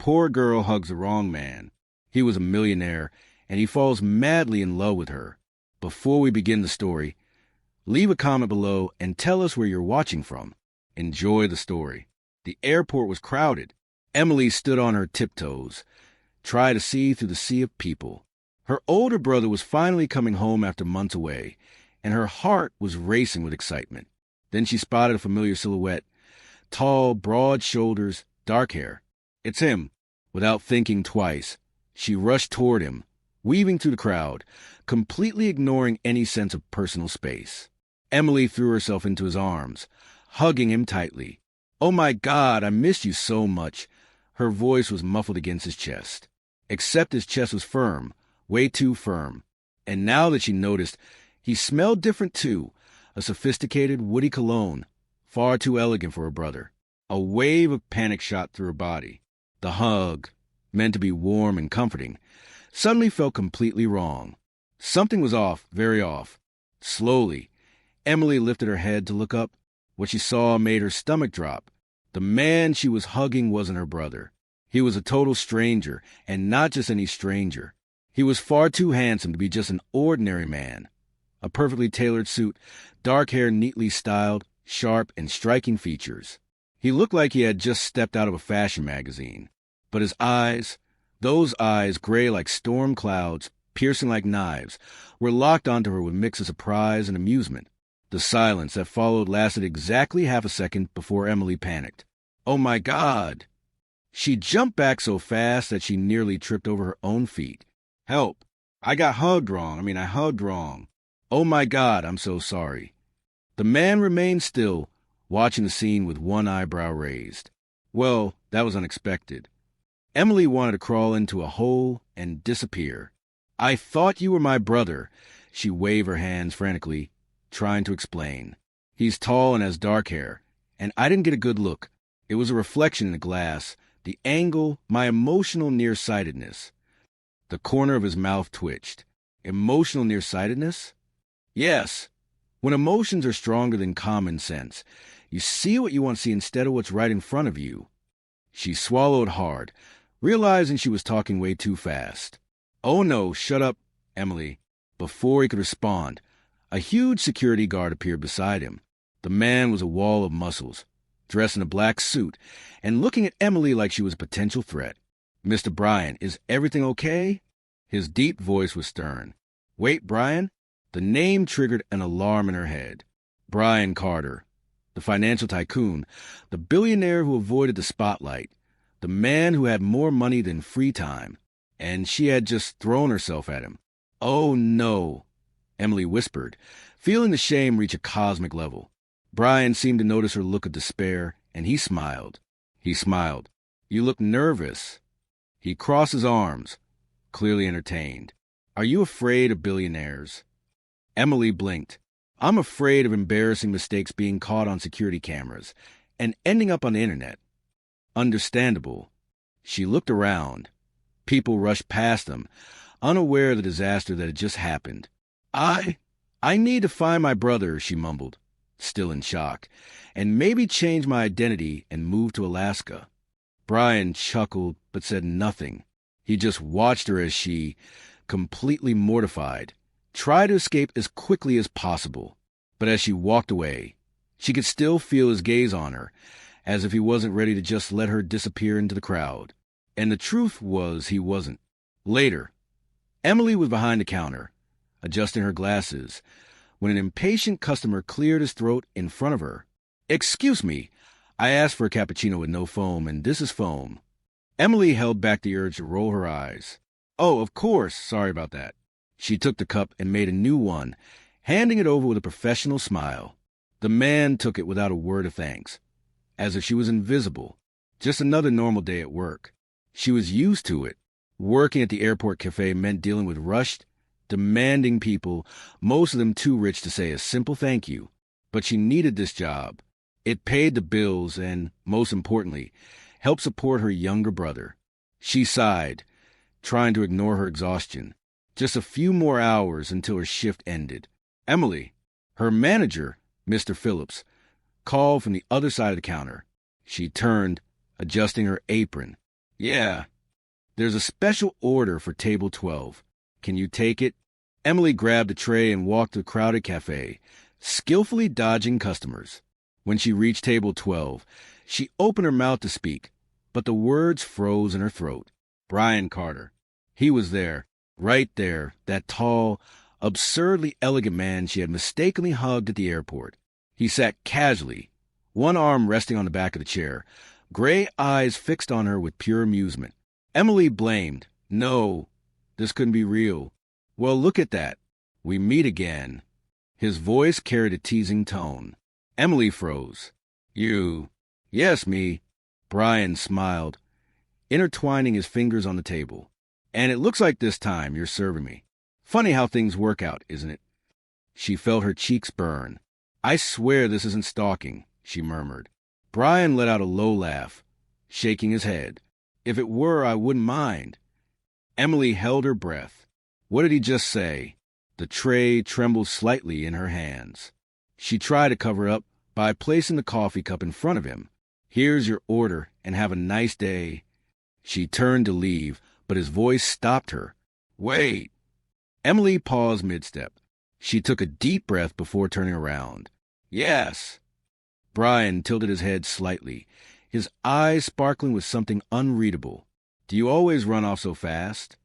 poor girl hugs the wrong man. He was a millionaire, and he falls madly in love with her. Before we begin the story, leave a comment below and tell us where you're watching from. Enjoy the story. The airport was crowded. Emily stood on her tiptoes, tried to see through the sea of people. Her older brother was finally coming home after months away, and her heart was racing with excitement. Then she spotted a familiar silhouette, tall, broad shoulders, dark hair. It's him. Without thinking twice, she rushed toward him, weaving through the crowd, completely ignoring any sense of personal space. Emily threw herself into his arms, hugging him tightly. "Oh my God, I missed you so much." Her voice was muffled against his chest. Except his chest was firm, way too firm. And now that she noticed, he smelled different too, a sophisticated, woody cologne, far too elegant for her brother. A wave of panic shot through her body. The hug, meant to be warm and comforting, suddenly felt completely wrong. Something was off, very off. Slowly, Emily lifted her head to look up. What she saw made her stomach drop. The man she was hugging wasn't her brother. He was a total stranger, and not just any stranger. He was far too handsome to be just an ordinary man. A perfectly tailored suit, dark hair neatly styled, sharp and striking features. He looked like he had just stepped out of a fashion magazine. But his eyes, those eyes gray like storm clouds, piercing like knives, were locked onto her with a mix of surprise and amusement. The silence that followed lasted exactly half a second before Emily panicked. "Oh my God!" She jumped back so fast that she nearly tripped over her own feet. "Help! I hugged wrong. Oh my God, I'm so sorry." The man remained still, watching the scene with one eyebrow raised. Well, that was unexpected. Emily wanted to crawl into a hole and disappear. "I thought you were my brother." She waved her hands frantically, trying to explain. "He's tall and has dark hair, and I didn't get a good look. It was a reflection in the glass, the angle, my emotional nearsightedness." The corner of his mouth twitched. Emotional nearsightedness? Yes. When emotions are stronger than common sense, you see what you want to see instead of what's right in front of you. She swallowed hard, realizing she was talking way too fast. "Oh no, shut up, Emily." Before he could respond, a huge security guard appeared beside him. The man was a wall of muscles, dressed in a black suit, and looking at Emily like she was a potential threat. "Mr. Bryan, is everything okay?" His deep voice was stern. "Wait, Bryan?" The name triggered an alarm in her head. Bryan Carter, the financial tycoon, the billionaire who avoided the spotlight, the man who had more money than free time, and she had just thrown herself at him. "Oh no," Emily whispered, feeling the shame reach a cosmic level. Bryan seemed to notice her look of despair, and he smiled. "You look nervous." He crossed his arms, clearly entertained. "Are you afraid of billionaires?" Emily blinked. "I'm afraid of embarrassing mistakes being caught on security cameras and ending up on the internet." Understandable. She looked around. People rushed past them, unaware of the disaster that had just happened. I need to find my brother," she mumbled, still in shock, "and maybe change my identity and move to Alaska." Bryan chuckled but said nothing. He just watched her as she, completely mortified, tried to escape as quickly as possible. But as she walked away, she could still feel his gaze on her, as if he wasn't ready to just let her disappear into the crowd. And the truth was he wasn't. Later, Emily was behind the counter, adjusting her glasses, when an impatient customer cleared his throat in front of her. "Excuse me, I asked for a cappuccino with no foam, and this is foam." Emily held back the urge to roll her eyes. "Oh, of course, sorry about that." She took the cup and made a new one, handing it over with a professional smile. The man took it without a word of thanks, as if she was invisible, just another normal day at work. She was used to it. Working at the airport cafe meant dealing with rushed, demanding people, most of them too rich to say a simple thank you. But she needed this job. It paid the bills and, most importantly, helped support her younger brother. She sighed, trying to ignore her exhaustion. Just a few more hours until her shift ended. Emily, her manager, Mr. Phillips, called from the other side of the counter. She turned, adjusting her apron. Yeah, there's a special order for table 12. Can you take it? Emily grabbed a tray and walked to the crowded cafe, skillfully dodging customers. When she reached table 12, she opened her mouth to speak, but the words froze in her throat. Brian Carter. He was there, right there, that tall, absurdly elegant man she had mistakenly hugged at the airport. He sat casually, one arm resting on the back of the chair, gray eyes fixed on her with pure amusement. Emily blamed. No, this couldn't be real. Well, look at that. We meet again. His voice carried a teasing tone. Emily froze. You. Yes, me. Brian smiled, intertwining his fingers on the table. And it looks like this time you're serving me. Funny how things work out, isn't it? She felt her cheeks burn. I swear this isn't stalking, she murmured. Brian let out a low laugh, shaking his head. If it were, I wouldn't mind. Emily held her breath. What did he just say? The tray trembled slightly in her hands. She tried to cover up by placing the coffee cup in front of him. Here's your order, and have a nice day. She turned to leave, but his voice stopped her. Wait. Emily paused mid-step. She took a deep breath before turning around. Yes. Brian tilted his head slightly, his eyes sparkling with something unreadable. Do you always run off so fast?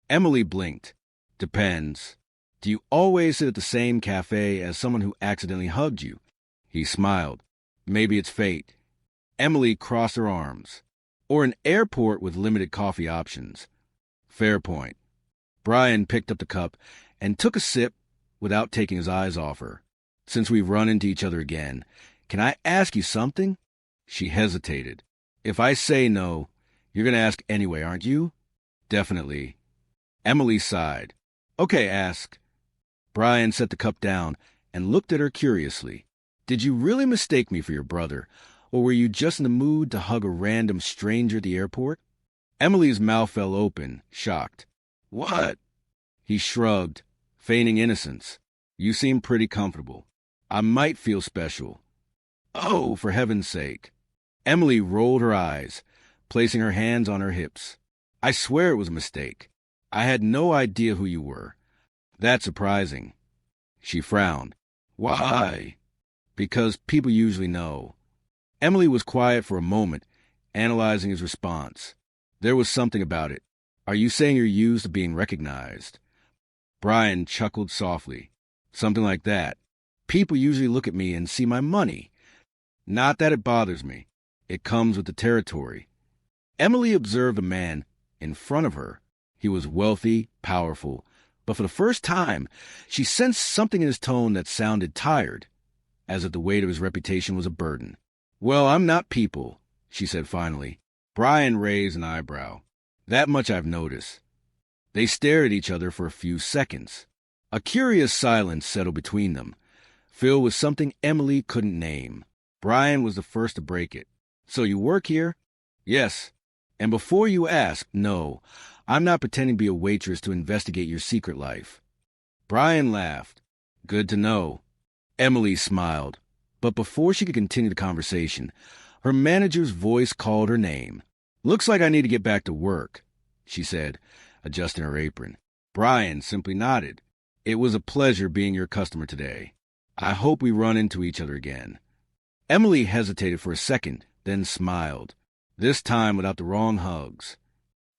Emily blinked. Depends. Do you always sit at the same cafe as someone who accidentally hugged you? He smiled. Maybe it's fate. Emily crossed her arms. Or an airport with limited coffee options. Fair point. Brian picked up the cup and took a sip without taking his eyes off her. Since we've run into each other again, can I ask you something? She hesitated. If I say no, you're going to ask anyway, aren't you? Definitely. Emily sighed. Okay, ask. Brian set the cup down and looked at her curiously. Did you really mistake me for your brother, or were you just in the mood to hug a random stranger at the airport? Emily's mouth fell open, shocked. What? He shrugged, feigning innocence. You seem pretty comfortable. I might feel special. Oh, for heaven's sake. Emily rolled her eyes, placing her hands on her hips. I swear it was a mistake. I had no idea who you were. That's surprising. She frowned. Why? Because people usually know. Emily was quiet for a moment, analyzing his response. There was something about it. Are you saying you're used to being recognized? Brian chuckled softly. Something like that. People usually look at me and see my money. Not that it bothers me. It comes with the territory. Emily observed a man in front of her. He was wealthy, powerful, but for the first time, she sensed something in his tone that sounded tired, as if the weight of his reputation was a burden. Well, I'm not people, she said finally. Brian raised an eyebrow. That much I've noticed. They stared at each other for a few seconds. A curious silence settled between them, filled with something Emily couldn't name. Brian was the first to break it. So you work here? Yes. And before you ask, no, I'm not pretending to be a waitress to investigate your secret life. Brian laughed. Good to know. Emily smiled. But before she could continue the conversation, her manager's voice called her name. Looks like I need to get back to work, she said, adjusting her apron. Brian simply nodded. It was a pleasure being your customer today. I hope we run into each other again. Emily hesitated for a second, then smiled, this time without the wrong hugs.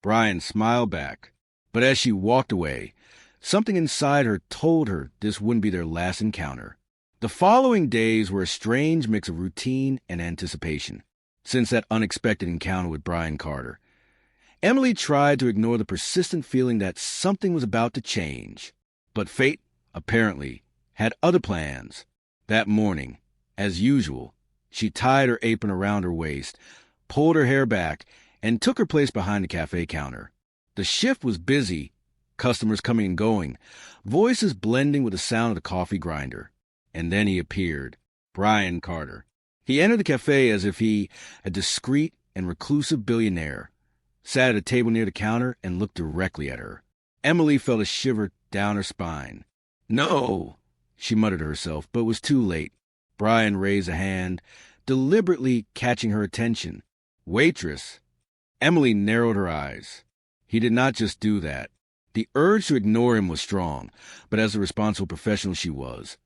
Brian smiled back, but as she walked away, something inside her told her this wouldn't be their last encounter. The following days were a strange mix of routine and anticipation. Since that unexpected encounter with Brian Carter, Emily tried to ignore the persistent feeling that something was about to change. But fate, apparently, had other plans. That morning, as usual, she tied her apron around her waist, pulled her hair back, and took her place behind the cafe counter. The shift was busy, customers coming and going, voices blending with the sound of the coffee grinder. And then he appeared, Brian Carter. He entered the cafe as if he, a discreet and reclusive billionaire, sat at a table near the counter and looked directly at her. Emily felt a shiver down her spine. No, she muttered to herself, but was too late. Brian raised a hand, deliberately catching her attention. Waitress. Emily narrowed her eyes. He did not just do that. The urge to ignore him was strong, but as the responsible professional she was,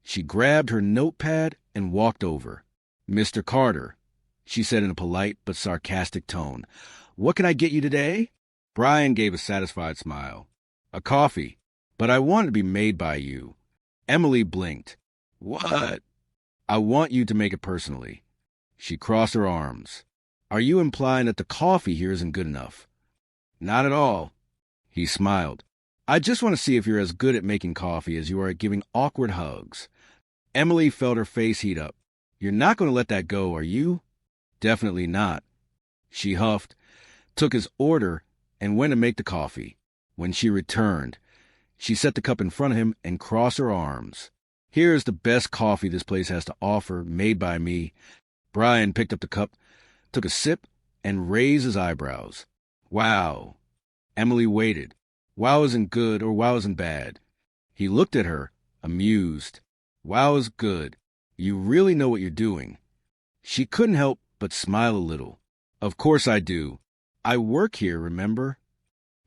she grabbed her notepad and walked over. "Mr. Carter," she said in a polite but sarcastic tone, "what can I get you today?" Brian gave a satisfied smile. "A coffee, but I want it to be made by you." Emily blinked. "What?" "I want you to make it personally." She crossed her arms. "Are you implying that the coffee here isn't good enough?" "Not at all." He smiled. "I just want to see if you're as good at making coffee as you are at giving awkward hugs." Emily felt her face heat up. "You're not going to let that go, are you?" "Definitely not." She huffed, took his order, and went to make the coffee. When she returned, she set the cup in front of him and crossed her arms. "Here is the best coffee this place has to offer, made by me." Brian picked up the cup, took a sip, and raised his eyebrows. "Wow." Emily waited. Wow isn't good or wow isn't bad. He looked at her, amused. "Wow is good. You really know what you're doing." She couldn't help but smile a little. "Of course I do. I work here, remember?"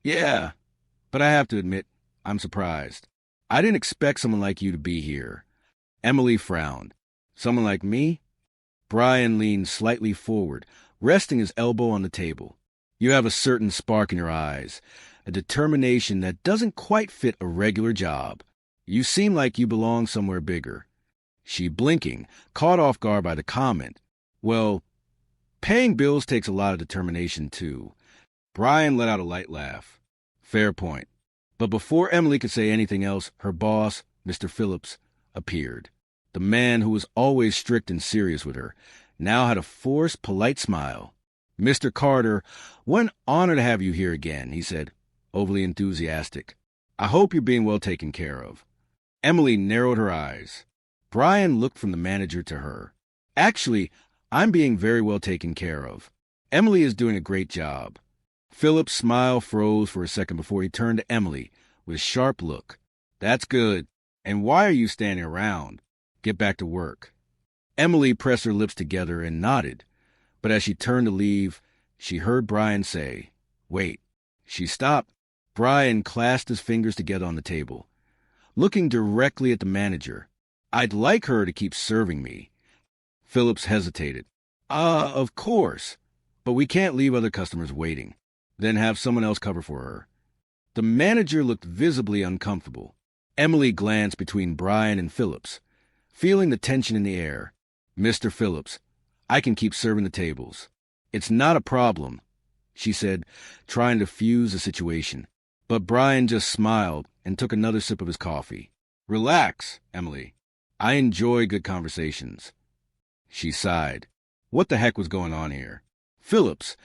"Yeah, but I have to admit, I'm surprised. I didn't expect someone like you to be here." Emily frowned. "Someone like me?" Brian leaned slightly forward, resting his elbow on the table. "You have a certain spark in your eyes, a determination that doesn't quite fit a regular job. You seem like you belong somewhere bigger." She, blinking, caught off guard by the comment. "Well, paying bills takes a lot of determination, too." Brian let out a light laugh. "Fair point." But before Emily could say anything else, her boss, Mr. Phillips, appeared. The man who was always strict and serious with her now had a forced, polite smile. "Mr. Carter, what an honor to have you here again," he said, overly enthusiastic. "I hope you're being well taken care of." Emily narrowed her eyes. Brian looked from the manager to her. "Actually, I'm being very well taken care of. Emily is doing a great job." Philip's smile froze for a second before he turned to Emily with a sharp look. "That's good. And why are you standing around? Get back to work." Emily pressed her lips together and nodded, but as she turned to leave, she heard Brian say, "Wait." She stopped. Brian clasped his fingers together on the table, looking directly at the manager. "I'd like her to keep serving me." Phillips hesitated. Of course, but we can't leave other customers waiting, then have someone else cover for her." The manager looked visibly uncomfortable. Emily glanced between Brian and Phillips, feeling the tension in the air. "Mr. Phillips, I can keep serving the tables. It's not a problem," she said, trying to fuse the situation. But Brian just smiled and took another sip of his coffee. "Relax, Emily. I enjoy good conversations." She sighed. What the heck was going on here? Phillips,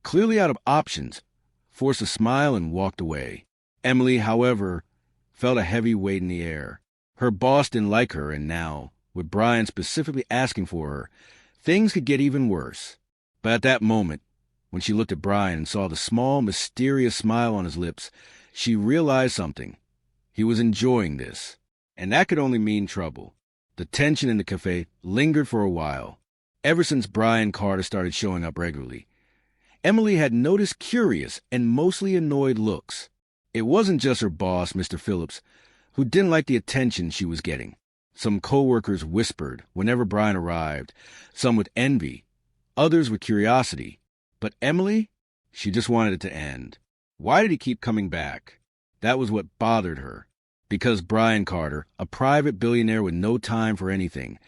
clearly out of options, forced a smile and walked away. Emily, however, felt a heavy weight in the air. Her boss didn't like her, and now, with Brian specifically asking for her, things could get even worse. But at that moment, when she looked at Brian and saw the small, mysterious smile on his lips, she realized something. He was enjoying this, and that could only mean trouble. The tension in the cafe lingered for a while, ever since Brian Carter started showing up regularly. Emily had noticed curious and mostly annoyed looks. It wasn't just her boss, Mr. Phillips, who didn't like the attention she was getting. Some coworkers whispered whenever Brian arrived, some with envy, others with curiosity. But Emily, she just wanted it to end. Why did he keep coming back? That was what bothered her. Because Brian Carter, a private billionaire with no time for anything,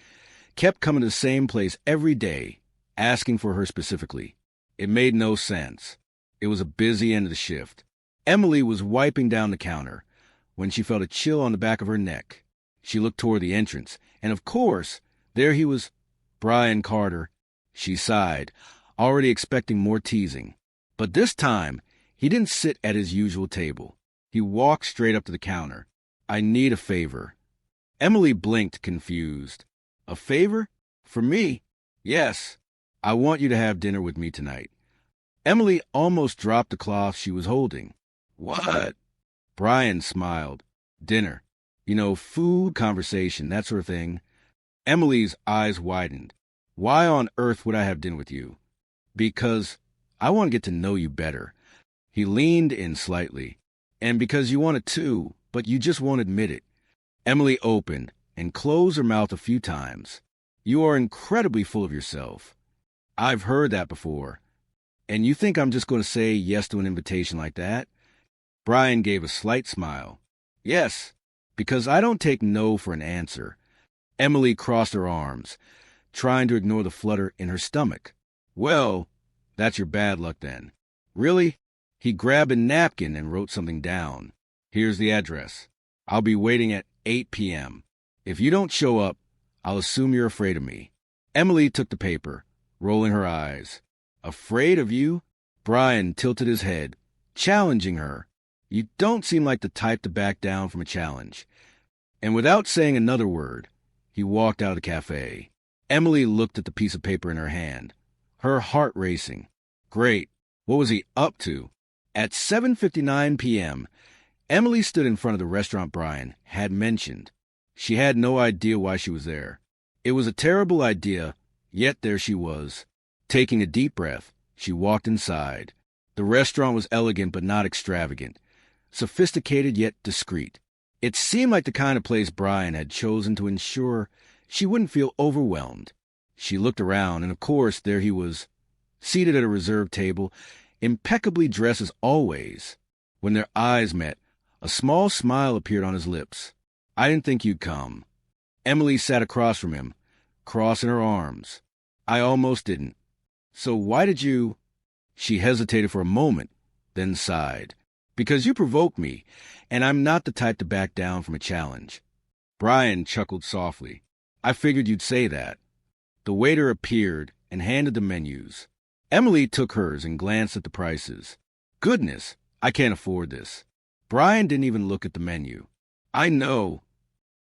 kept coming to the same place every day, asking for her specifically. It made no sense. It was a busy end of the shift. Emily was wiping down the counter when she felt a chill on the back of her neck. She looked toward the entrance, and of course, there he was, Brian Carter. She sighed, already expecting more teasing. But this time, he didn't sit at his usual table. He walked straight up to the counter. "I need a favor." Emily blinked, confused. "A favor? For me?" "Yes. I want you to have dinner with me tonight." Emily almost dropped the cloth she was holding. "What?" Brian smiled. "Dinner. You know, food, conversation, that sort of thing." Emily's eyes widened. "Why on earth would I have dinner with you?" "Because I want to get to know you better. He leaned in slightly. And because you want it too, but you just won't admit it. Emily opened and closed her mouth a few times. You are incredibly full of yourself. I've heard that before. And you think I'm just going to say yes to an invitation like that? Brian gave a slight smile. Yes, because I don't take no for an answer. Emily crossed her arms, trying to ignore the flutter in her stomach. Well, that's your bad luck then. Really? He grabbed a napkin and wrote something down. Here's the address. I'll be waiting at 8 p.m. If you don't show up, I'll assume you're afraid of me. Emily took the paper, rolling her eyes. Afraid of you? Brian tilted his head, challenging her. You don't seem like the type to back down from a challenge. And without saying another word, he walked out of the cafe. Emily looked at the piece of paper in her hand, her heart racing. Great. What was he up to? At 7:59 p.m., Emily stood in front of the restaurant Brian had mentioned. She had no idea why she was there. It was a terrible idea, yet there she was. Taking a deep breath, she walked inside. The restaurant was elegant but not extravagant, sophisticated yet discreet. It seemed like the kind of place Brian had chosen to ensure she wouldn't feel overwhelmed. She looked around, and of course there he was, seated at a reserved table, impeccably dressed as always. When their eyes met, a small smile appeared on his lips. I didn't think you'd come. Emily sat across from him, crossing her arms. I almost didn't. So why did you... She hesitated for a moment, then sighed. Because you provoked me, and I'm not the type to back down from a challenge. Brian chuckled softly. I figured you'd say that. The waiter appeared and handed the menus. Emily took hers and glanced at the prices. Goodness, I can't afford this. Brian didn't even look at the menu. I know.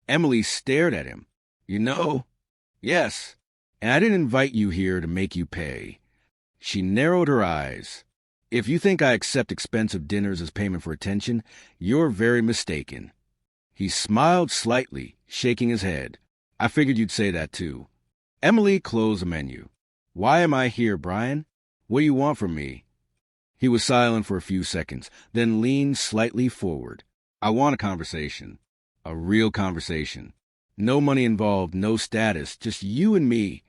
Emily stared at him. You know? Yes. And I didn't invite you here to make you pay. She narrowed her eyes. If you think I accept expensive dinners as payment for attention, you're very mistaken. He smiled slightly, shaking his head. I figured you'd say that too. Emily closed the menu. Why am I here, Brian? What do you want from me? He was silent for a few seconds, then leaned slightly forward. I want a conversation. A real conversation. No money involved, no status, just you and me.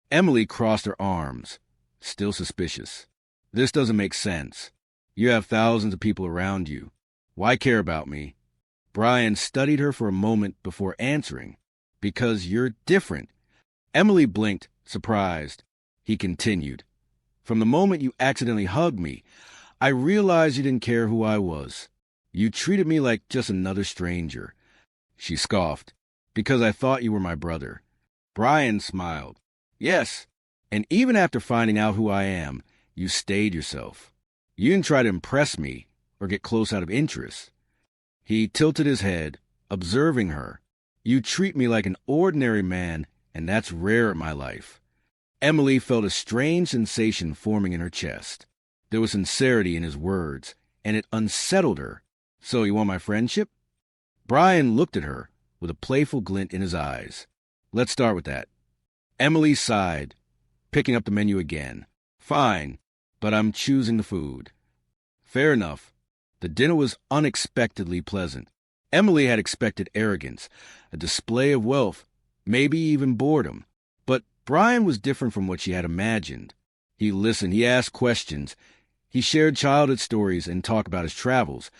Emily crossed her arms, still suspicious. This doesn't make sense. You have thousands of people around you. Why care about me? Brian studied her for a moment before answering. Because you're different. Emily blinked, surprised. He continued. From the moment you accidentally hugged me, I realized you didn't care who I was. You treated me like just another stranger. She scoffed. Because I thought you were my brother. Brian smiled. Yes, and even after finding out who I am, you stayed yourself. You didn't try to impress me or get close out of interest. He tilted his head, observing her. You treat me like an ordinary man, and that's rare in my life. Emily felt a strange sensation forming in her chest. There was sincerity in his words, and it unsettled her. So you want my friendship? Brian looked at her with a playful glint in his eyes. Let's start with that. Emily sighed, picking up the menu again. Fine, but I'm choosing the food. Fair enough. The dinner was unexpectedly pleasant. Emily had expected arrogance, a display of wealth, maybe even boredom. But Brian was different from what she had imagined. He listened, he asked questions, he shared childhood stories and talked about his travels,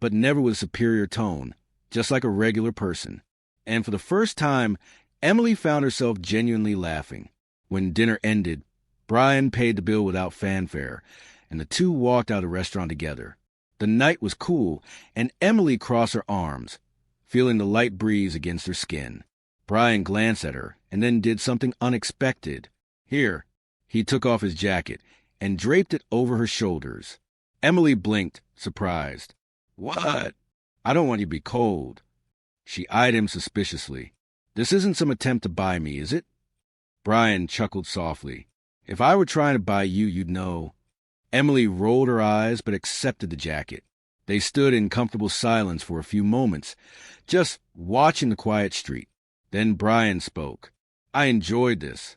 but never with a superior tone, just like a regular person. And for the first time, Emily found herself genuinely laughing. When dinner ended, Brian paid the bill without fanfare, and the two walked out of the restaurant together. The night was cool, and Emily crossed her arms, feeling the light breeze against her skin. Brian glanced at her and then did something unexpected. Here, he took off his jacket and draped it over her shoulders. Emily blinked, surprised. What? I don't want you to be cold. She eyed him suspiciously. This isn't some attempt to buy me, is it? Brian chuckled softly. If I were trying to buy you, you'd know. Emily rolled her eyes but accepted the jacket. They stood in comfortable silence for a few moments, just watching the quiet street. Then Brian spoke. I enjoyed this.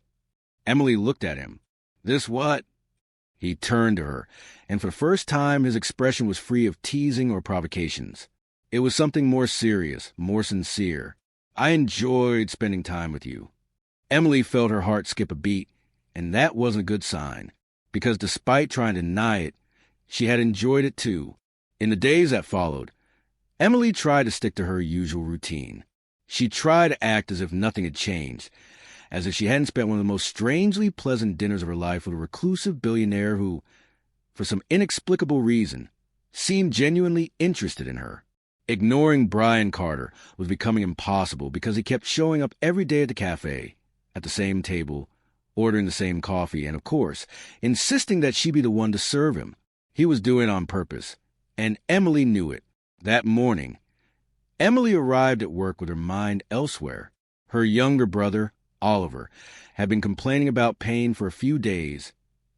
Emily looked at him. This what? He turned to her, and for the first time his expression was free of teasing or provocations. It was something more serious, more sincere. I enjoyed spending time with you. Emily felt her heart skip a beat, and that wasn't a good sign, because despite trying to deny it, she had enjoyed it too. In the days that followed, Emily tried to stick to her usual routine. She tried to act as if nothing had changed, as if she hadn't spent one of the most strangely pleasant dinners of her life with a reclusive billionaire who, for some inexplicable reason, seemed genuinely interested in her. Ignoring Brian Carter was becoming impossible because he kept showing up every day at the cafe, at the same table, ordering the same coffee, and, of course, insisting that she be the one to serve him. He was doing it on purpose, and Emily knew it. That morning, Emily arrived at work with her mind elsewhere. Her younger brother, Oliver, had been complaining about pain for a few days,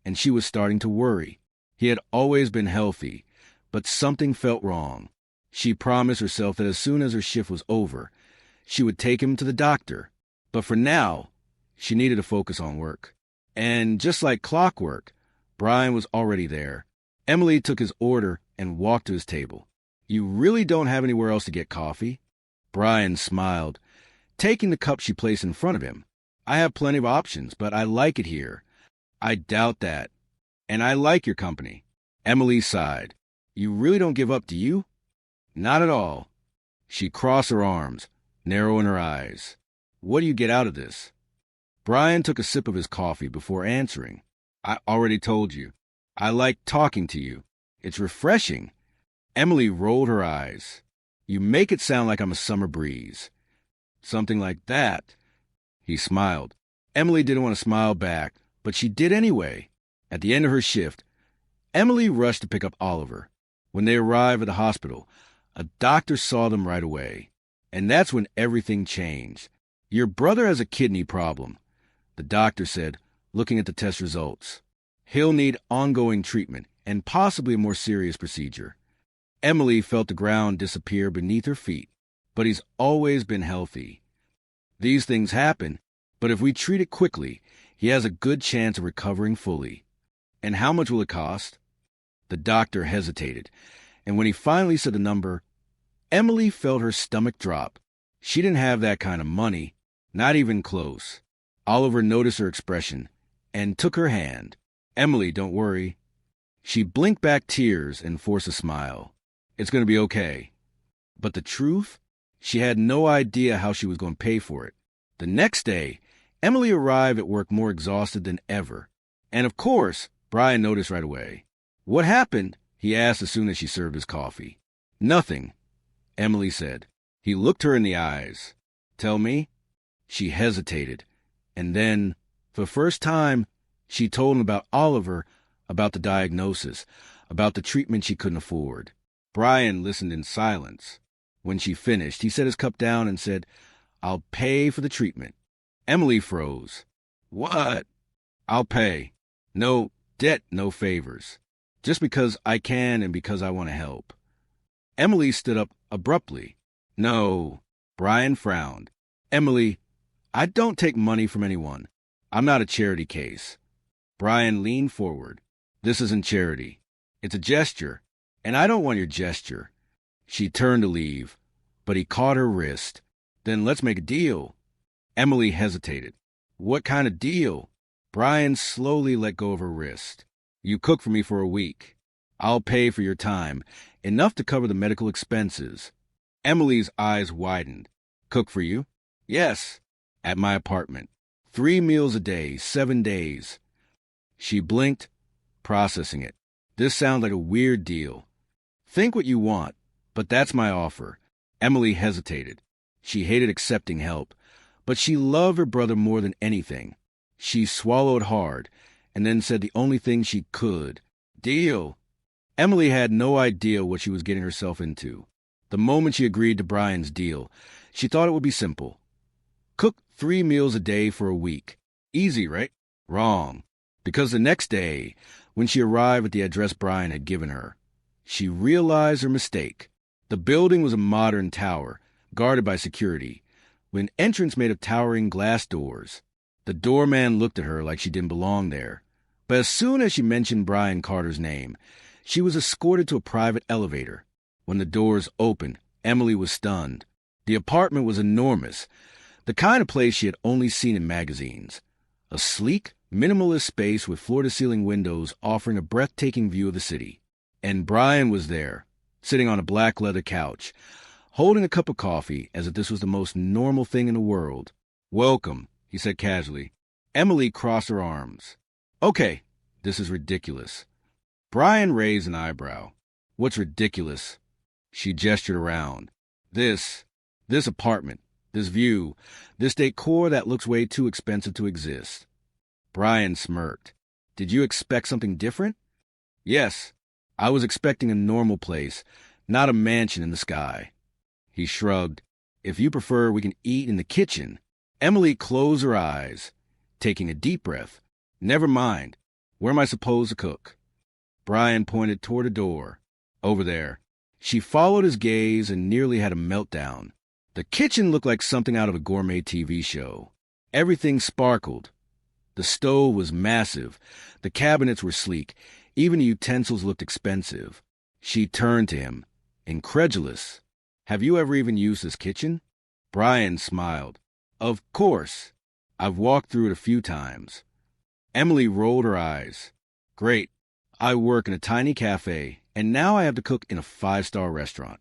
and she was starting to worry. He had always been healthy, but something felt wrong. She promised herself that as soon as her shift was over, she would take him to the doctor. But for now, she needed to focus on work. And just like clockwork, Brian was already there. Emily took his order and walked to his table. "You really don't have anywhere else to get coffee?" Brian smiled, taking the cup she placed in front of him. "I have plenty of options, but I like it here." "I doubt that. And I like your company." Emily sighed. "You really don't give up, do you?" "Not at all." She crossed her arms, narrowing her eyes. "What do you get out of this?" Brian took a sip of his coffee before answering. "I already told you. I like talking to you. It's refreshing." Emily rolled her eyes. "You make it sound like I'm a summer breeze." "Something like that." He smiled. Emily didn't want to smile back, but she did anyway. At the end of her shift, Emily rushed to pick up Oliver. When they arrived at the hospital, a doctor saw them right away. And that's when everything changed. "Your brother has a kidney problem," the doctor said, looking at the test results. "He'll need ongoing treatment and possibly a more serious procedure." Emily felt the ground disappear beneath her feet. "But he's always been healthy." "These things happen, but if we treat it quickly, he has a good chance of recovering fully." "And how much will it cost?" The doctor hesitated, and when he finally said the number, Emily felt her stomach drop. She didn't have that kind of money, not even close. Oliver noticed her expression and took her hand. "Emily, don't worry." She blinked back tears and forced a smile. "It's going to be okay." But the truth? She had no idea how she was going to pay for it. The next day, Emily arrived at work more exhausted than ever. And of course, Brian noticed right away. "What happened?" he asked as soon as she served his coffee. "Nothing," Emily said. He looked her in the eyes. "Tell me?" She hesitated. And then, for the first time, she told him about Oliver, about the diagnosis, about the treatment she couldn't afford. Brian listened in silence. When she finished, he set his cup down and said, "I'll pay for the treatment." Emily froze. "What?" "I'll pay. No debt, no favors. Just because I can and because I want to help." Emily stood up abruptly. "No." Brian frowned. "Emily, I don't take money from anyone. I'm not a charity case." Brian leaned forward. "This isn't charity. It's a gesture, and I don't want your gesture." She turned to leave, but he caught her wrist. "Then let's make a deal." Emily hesitated. "What kind of deal?" Brian slowly let go of her wrist. "You cook for me for a week. I'll pay for your time, enough to cover the medical expenses." Emily's eyes widened. "Cook for you?" "Yes, at my apartment. 3 meals a day, 7 days. She blinked, processing it. "This sounds like a weird deal." "Think what you want, but that's my offer." Emily hesitated. She hated accepting help, but she loved her brother more than anything. She swallowed hard, and then said the only thing she could. "Deal." Emily had no idea what she was getting herself into. The moment she agreed to Brian's deal, she thought it would be simple. Cook 3 meals a day for a week. Easy, right? Wrong. Because the next day, when she arrived at the address Brian had given her, she realized her mistake. The building was a modern tower, guarded by security, with an entrance made of towering glass doors. The doorman looked at her like she didn't belong there, But as soon as she mentioned Brian Carter's name, she was escorted to a private elevator. When the doors opened, Emily was stunned. The apartment was enormous, the kind of place she had only seen in magazines. A sleek, minimalist space with floor-to-ceiling windows offering a breathtaking view of the city. And Brian was there, sitting on a black leather couch, holding a cup of coffee as if this was the most normal thing in the world. "Welcome," he said casually. Emily crossed her arms. "Okay, this is ridiculous." Brian raised an eyebrow. "What's ridiculous?" She gestured around. This apartment, this view, this decor that looks way too expensive to exist." Brian smirked. "Did you expect something different?" "Yes, I was expecting a normal place, not a mansion in the sky." He shrugged. "If you prefer, we can eat in the kitchen." Emily closed her eyes, taking a deep breath. "Never mind. Where am I supposed to cook?" Brian pointed toward a door. "Over there." She followed his gaze and nearly had a meltdown. The kitchen looked like something out of a gourmet TV show. Everything sparkled. The stove was massive. The cabinets were sleek. Even the utensils looked expensive. She turned to him, incredulous. "Have you ever even used this kitchen?" Brian smiled. "Of course. I've walked through it a few times." Emily rolled her eyes. "Great. I work in a tiny cafe, and now I have to cook in a 5-star restaurant."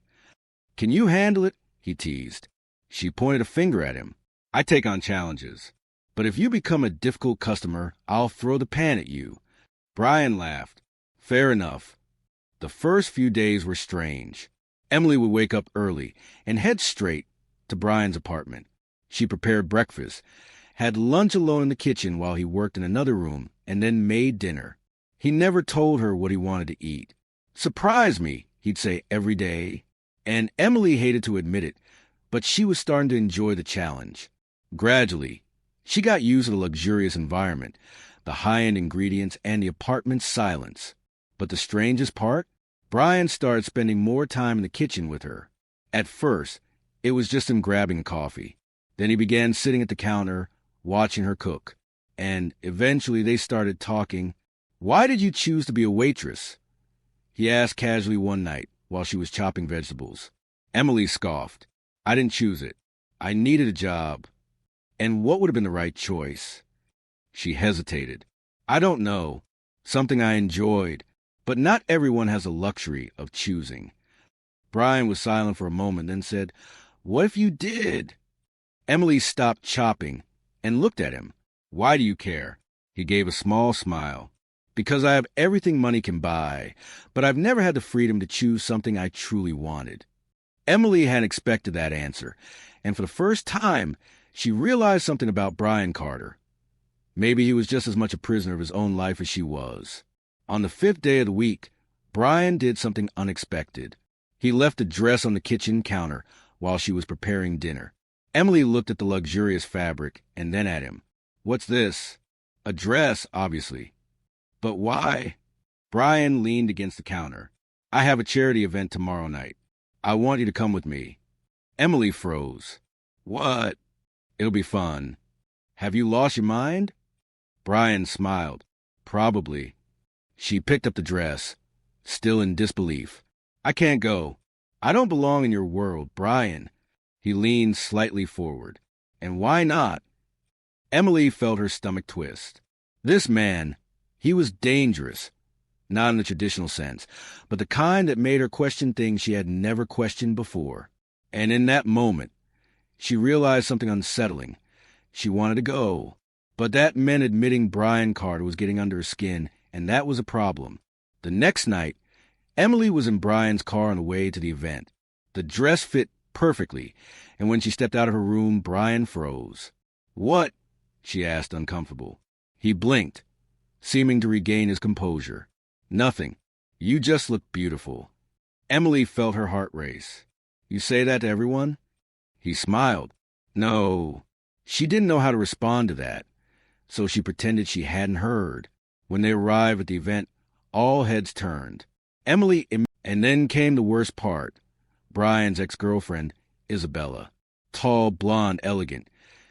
"Can you handle it?" he teased. She pointed a finger at him. "I take on challenges. But if you become a difficult customer, I'll throw the pan at you." Brian laughed. "Fair enough." The first few days were strange. Emily would wake up early and head straight to Brian's apartment. She prepared breakfast, had lunch alone in the kitchen while he worked in another room, and then made dinner. He never told her what he wanted to eat. "Surprise me," he'd say every day. And Emily hated to admit it, but she was starting to enjoy the challenge. Gradually, she got used to the luxurious environment, the high-end ingredients, and the apartment's silence. But the strangest part? Brian started spending more time in the kitchen with her. At first, it was just him grabbing coffee. Then he began sitting at the counter, watching her cook. And eventually they started talking. "Why did you choose to be a waitress?" he asked casually one night while she was chopping vegetables. Emily scoffed. "I didn't choose it. I needed a job. And what would have been the right choice?" She hesitated. "I don't know. Something I enjoyed. But not everyone has the luxury of choosing." Brian was silent for a moment, then said, "What if you did?" Emily stopped chopping and looked at him. "Why do you care?" He gave a small smile. "Because I have everything money can buy, but I've never had the freedom to choose something I truly wanted." Emily had expected that answer, and for the first time, she realized something about Brian Carter. Maybe he was just as much a prisoner of his own life as she was. On the 5th day of the week, Brian did something unexpected. He left a dress on the kitchen counter while she was preparing dinner. Emily looked at the luxurious fabric and then at him. "What's this?" "A dress, obviously." "But why?" Brian leaned against the counter. "I have a charity event tomorrow night. I want you to come with me." Emily froze. "What?" "It'll be fun." "Have you lost your mind?" Brian smiled. "Probably." She picked up the dress, still in disbelief. "I can't go. I don't belong in your world, Brian." He leaned slightly forward. "And why not?" Emily felt her stomach twist. This man, he was dangerous. Not in the traditional sense, but the kind that made her question things she had never questioned before. And in that moment, she realized something unsettling. She wanted to go. But that meant admitting Brian Carter was getting under her skin, and that was a problem. The next night, Emily was in Brian's car on the way to the event. The dress fit perfectly, and when she stepped out of her room, Brian froze. "What?" she asked, uncomfortable. He blinked, seeming to regain his composure. "Nothing. You just look beautiful." Emily felt her heart race. "You say that to everyone?" He smiled. "No." She didn't know how to respond to that, so she pretended she hadn't heard. When they arrived at the event, all heads turned. And then came the worst part. Brian's ex-girlfriend, Isabella. Tall, blonde, elegant.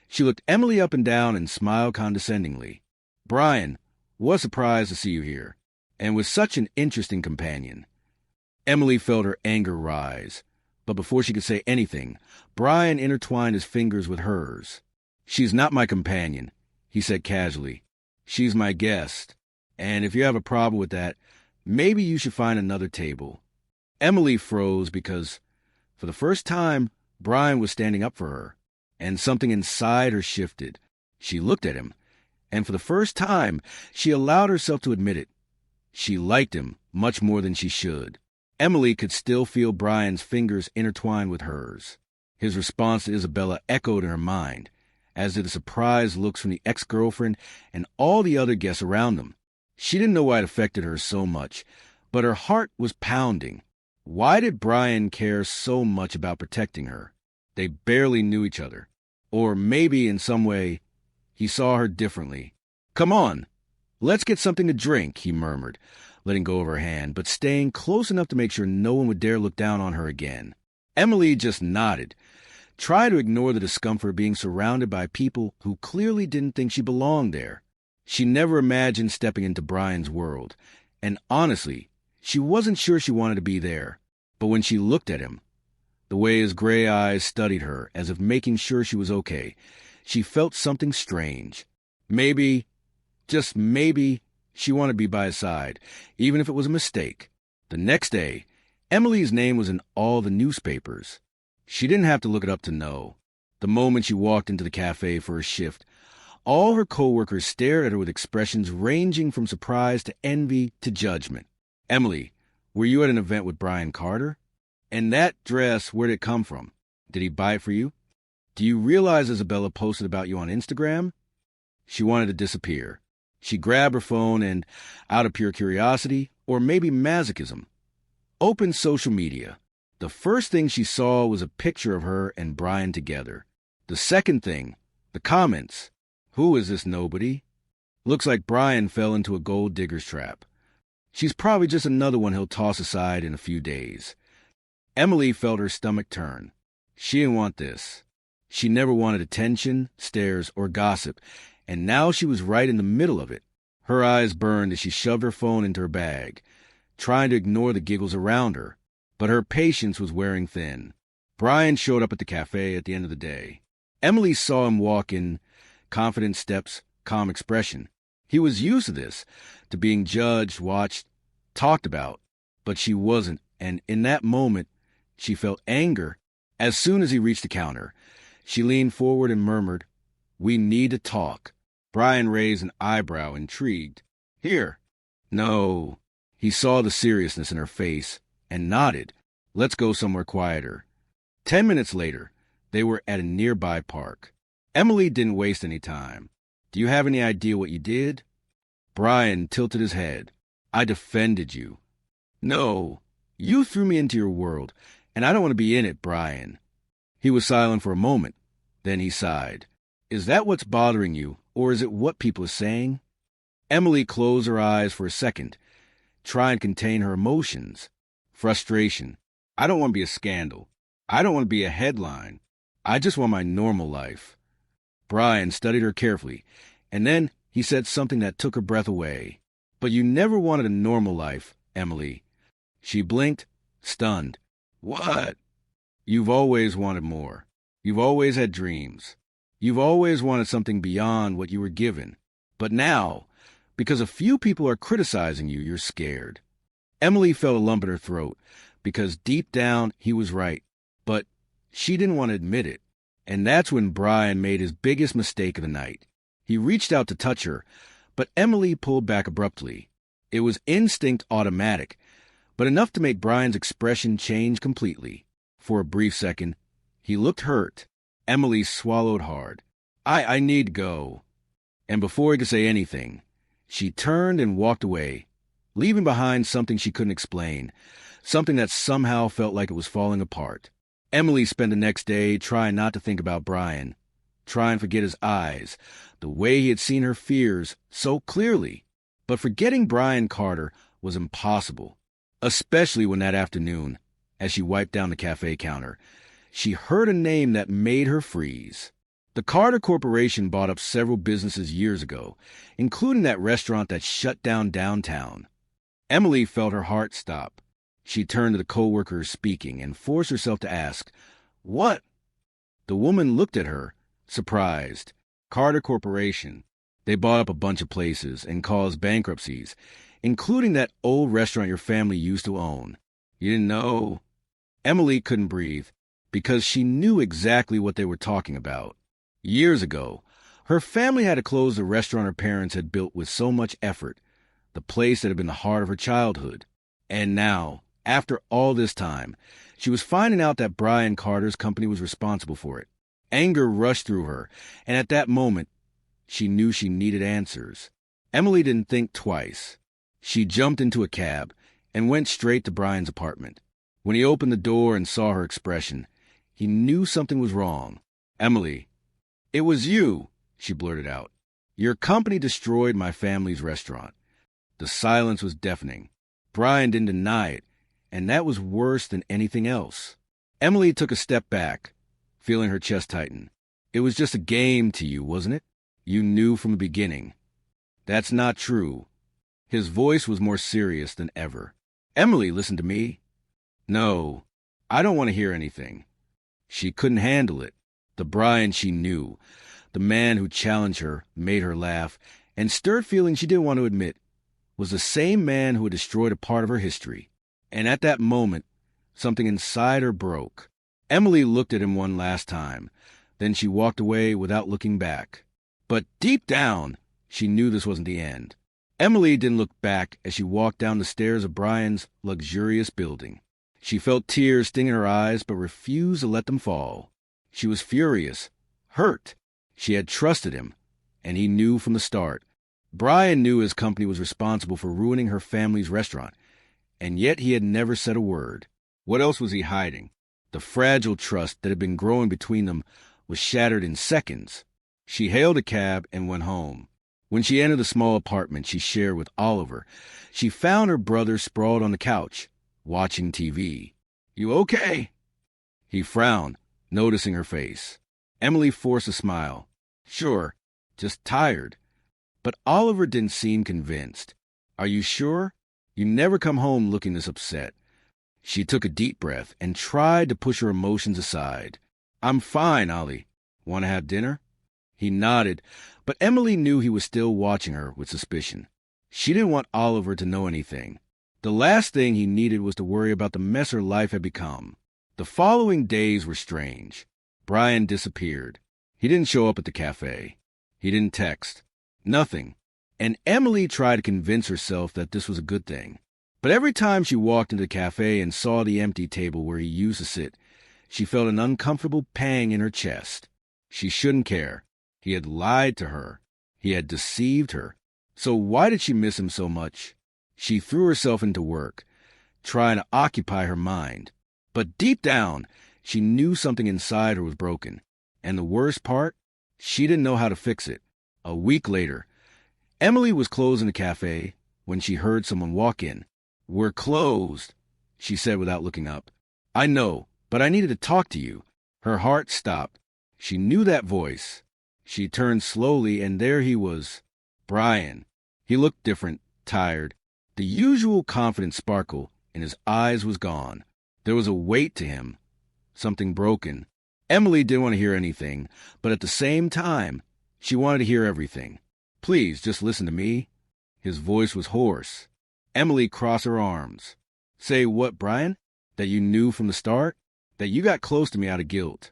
She looked Emily up and down and smiled condescendingly. "Brian, What a surprise to see you here, and with such an interesting companion. Emily felt her anger rise, but before she could say anything, Brian intertwined his fingers with hers. She's not my companion, he said casually. She's my guest, and if you have a problem with that, maybe you should find another table. Emily froze because, for the first time, Brian was standing up for her, and something inside her shifted. She looked at him, and for the first time, she allowed herself to admit it. She liked him much more than she should. Emily could still feel Brian's fingers intertwined with hers. His response to Isabella echoed in her mind, as did the surprised looks from the ex-girlfriend and all the other guests around them. She didn't know why it affected her so much, but her heart was pounding. Why did Brian care so much about protecting her? They barely knew each other. Or maybe in some way, he saw her differently. Come on, let's get something to drink, he murmured, letting go of her hand, but staying close enough to make sure no one would dare look down on her again. Emily just nodded, tried to ignore the discomfort of being surrounded by people who clearly didn't think she belonged there. She never imagined stepping into Brian's world, and honestly, she wasn't sure she wanted to be there. But when she looked at him, the way his gray eyes studied her as if making sure she was okay, she felt something strange. Maybe, just maybe, she wanted to be by his side, even if it was a mistake. The next day, Emily's name was in all the newspapers. She didn't have to look it up to know. The moment she walked into the cafe for her shift, all her coworkers stared at her with expressions ranging from surprise to envy to judgment. Emily, were you at an event with Brian Carter? And that dress, where did it come from? Did he buy it for you? Do you realize Isabella posted about you on Instagram? She wanted to disappear. She grabbed her phone and, out of pure curiosity, or maybe masochism, opened social media. The first thing she saw was a picture of her and Brian together. The second thing, the comments. Who is this nobody? Looks like Brian fell into a gold digger's trap. She's probably just another one he'll toss aside in a few days. Emily felt her stomach turn. She didn't want this. She never wanted attention, stares, or gossip, and now she was right in the middle of it. Her eyes burned as she shoved her phone into her bag, trying to ignore the giggles around her, but her patience was wearing thin. Brian showed up at the cafe at the end of the day. Emily saw him walk in, confident steps, calm expression. He was used to this, to being judged, watched, talked about, but she wasn't, and in that moment, she felt anger. As soon as he reached the counter, she leaned forward and murmured, "We need to talk." Brian raised an eyebrow, intrigued. "Here." "No." He saw the seriousness in her face and nodded. "Let's go somewhere quieter." 10 minutes later, they were at a nearby park. Emily didn't waste any time. "Do you have any idea what you did?" Brian tilted his head. "I defended you." "No, you threw me into your world, and I don't want to be in it, Brian." He was silent for a moment. Then he sighed. "Is that what's bothering you, or is it what people are saying?" Emily closed her eyes for a second, trying to contain her emotions. Frustration. "I don't want to be a scandal. I don't want to be a headline. I just want my normal life." Brian studied her carefully, and then he said something that took her breath away. "But you never wanted a normal life, Emily." She blinked, stunned. "What?" "You've always wanted more. You've always had dreams. You've always wanted something beyond what you were given. But now, because a few people are criticizing you, you're scared." Emily felt a lump in her throat, because deep down he was right. But she didn't want to admit it. And that's when Brian made his biggest mistake of the night. He reached out to touch her, but Emily pulled back abruptly. It was instinct automatic, but enough to make Brian's expression change completely. For a brief second, he looked hurt. Emily swallowed hard. I need to go." And before he could say anything, she turned and walked away, leaving behind something she couldn't explain, something that somehow felt like it was falling apart. Emily spent the next day trying not to think about Brian, trying to forget his eyes, the way he had seen her fears so clearly. But forgetting Brian Carter was impossible, especially when that afternoon, as she wiped down the cafe counter, she heard a name that made her freeze. The Carter Corporation bought up several businesses years ago, including that restaurant that shut down downtown. Emily felt her heart stop. She turned to the coworker speaking and forced herself to ask, "What?" The woman looked at her, surprised. Carter Corporation. They bought up a bunch of places and caused bankruptcies, including that old restaurant your family used to own. You didn't know? Emily couldn't breathe because she knew exactly what they were talking about. Years ago, her family had to close the restaurant her parents had built with so much effort, the place that had been the heart of her childhood. And now, after all this time, she was finding out that Brian Carter's company was responsible for it. Anger rushed through her, and at that moment, she knew she needed answers. Emily didn't think twice. She jumped into a cab and went straight to Brian's apartment. When he opened the door and saw her expression, he knew something was wrong. "Emily, it was you," she blurted out. "Your company destroyed my family's restaurant." The silence was deafening. Brian didn't deny it, and that was worse than anything else. Emily took a step back, feeling her chest tighten. "It was just a game to you, wasn't it? You knew from the beginning." "That's not true." His voice was more serious than ever. "Emily, listen to me." "No, I don't want to hear anything." She couldn't handle it. The Brian she knew, the man who challenged her, made her laugh, and stirred feelings she didn't want to admit, was the same man who had destroyed a part of her history. And at that moment, something inside her broke. Emily looked at him one last time. Then she walked away without looking back. But deep down, she knew this wasn't the end. Emily didn't look back as she walked down the stairs of Brian's luxurious building. She felt tears sting in her eyes but refused to let them fall. She was furious, hurt. She had trusted him, and he knew from the start. Brian knew his company was responsible for ruining her family's restaurant, and yet he had never said a word. What else was he hiding? The fragile trust that had been growing between them was shattered in seconds. She hailed a cab and went home. When she entered the small apartment she shared with Oliver, she found her brother sprawled on the couch, watching TV. "You okay?" He frowned, noticing her face. Emily forced a smile. "Sure, just tired." But Oliver didn't seem convinced. "Are you sure? You never come home looking this upset." She took a deep breath and tried to push her emotions aside. "I'm fine, Ollie. Want to have dinner?" He nodded, but Emily knew he was still watching her with suspicion. She didn't want Oliver to know anything. The last thing he needed was to worry about the mess her life had become. The following days were strange. Brian disappeared. He didn't show up at the cafe. He didn't text. Nothing. And Emily tried to convince herself that this was a good thing. But every time she walked into the cafe and saw the empty table where he used to sit, she felt an uncomfortable pang in her chest. She shouldn't care. He had lied to her. He had deceived her. So why did she miss him so much? She threw herself into work, trying to occupy her mind. But deep down, she knew something inside her was broken. And the worst part, she didn't know how to fix it. A week later, Emily was closing the cafe when she heard someone walk in. "We're closed," she said without looking up. "I know, but I needed to talk to you." Her heart stopped. She knew that voice. She turned slowly, and there he was. Brian. He looked different, tired. The usual confident sparkle in his eyes was gone. There was a weight to him, something broken. Emily didn't want to hear anything, but at the same time, she wanted to hear everything. "Please, just listen to me." His voice was hoarse. Emily crossed her arms. "Say what, Brian? That you knew from the start? That you got close to me out of guilt?"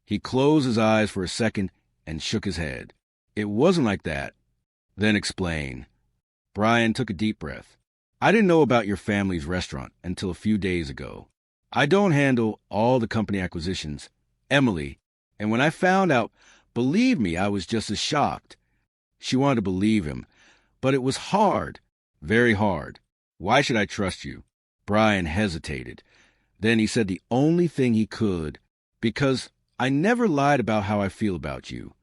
He closed his eyes for a second and shook his head. "It wasn't like that." "Then explain." Brian took a deep breath. "I didn't know about your family's restaurant until a few days ago. I don't handle all the company acquisitions, Emily, and when I found out, believe me, I was just as shocked." She wanted to believe him, but it was hard, very hard. "Why should I trust you?" Brian hesitated. Then he said the only thing he could, "Because I never lied about how I feel about you."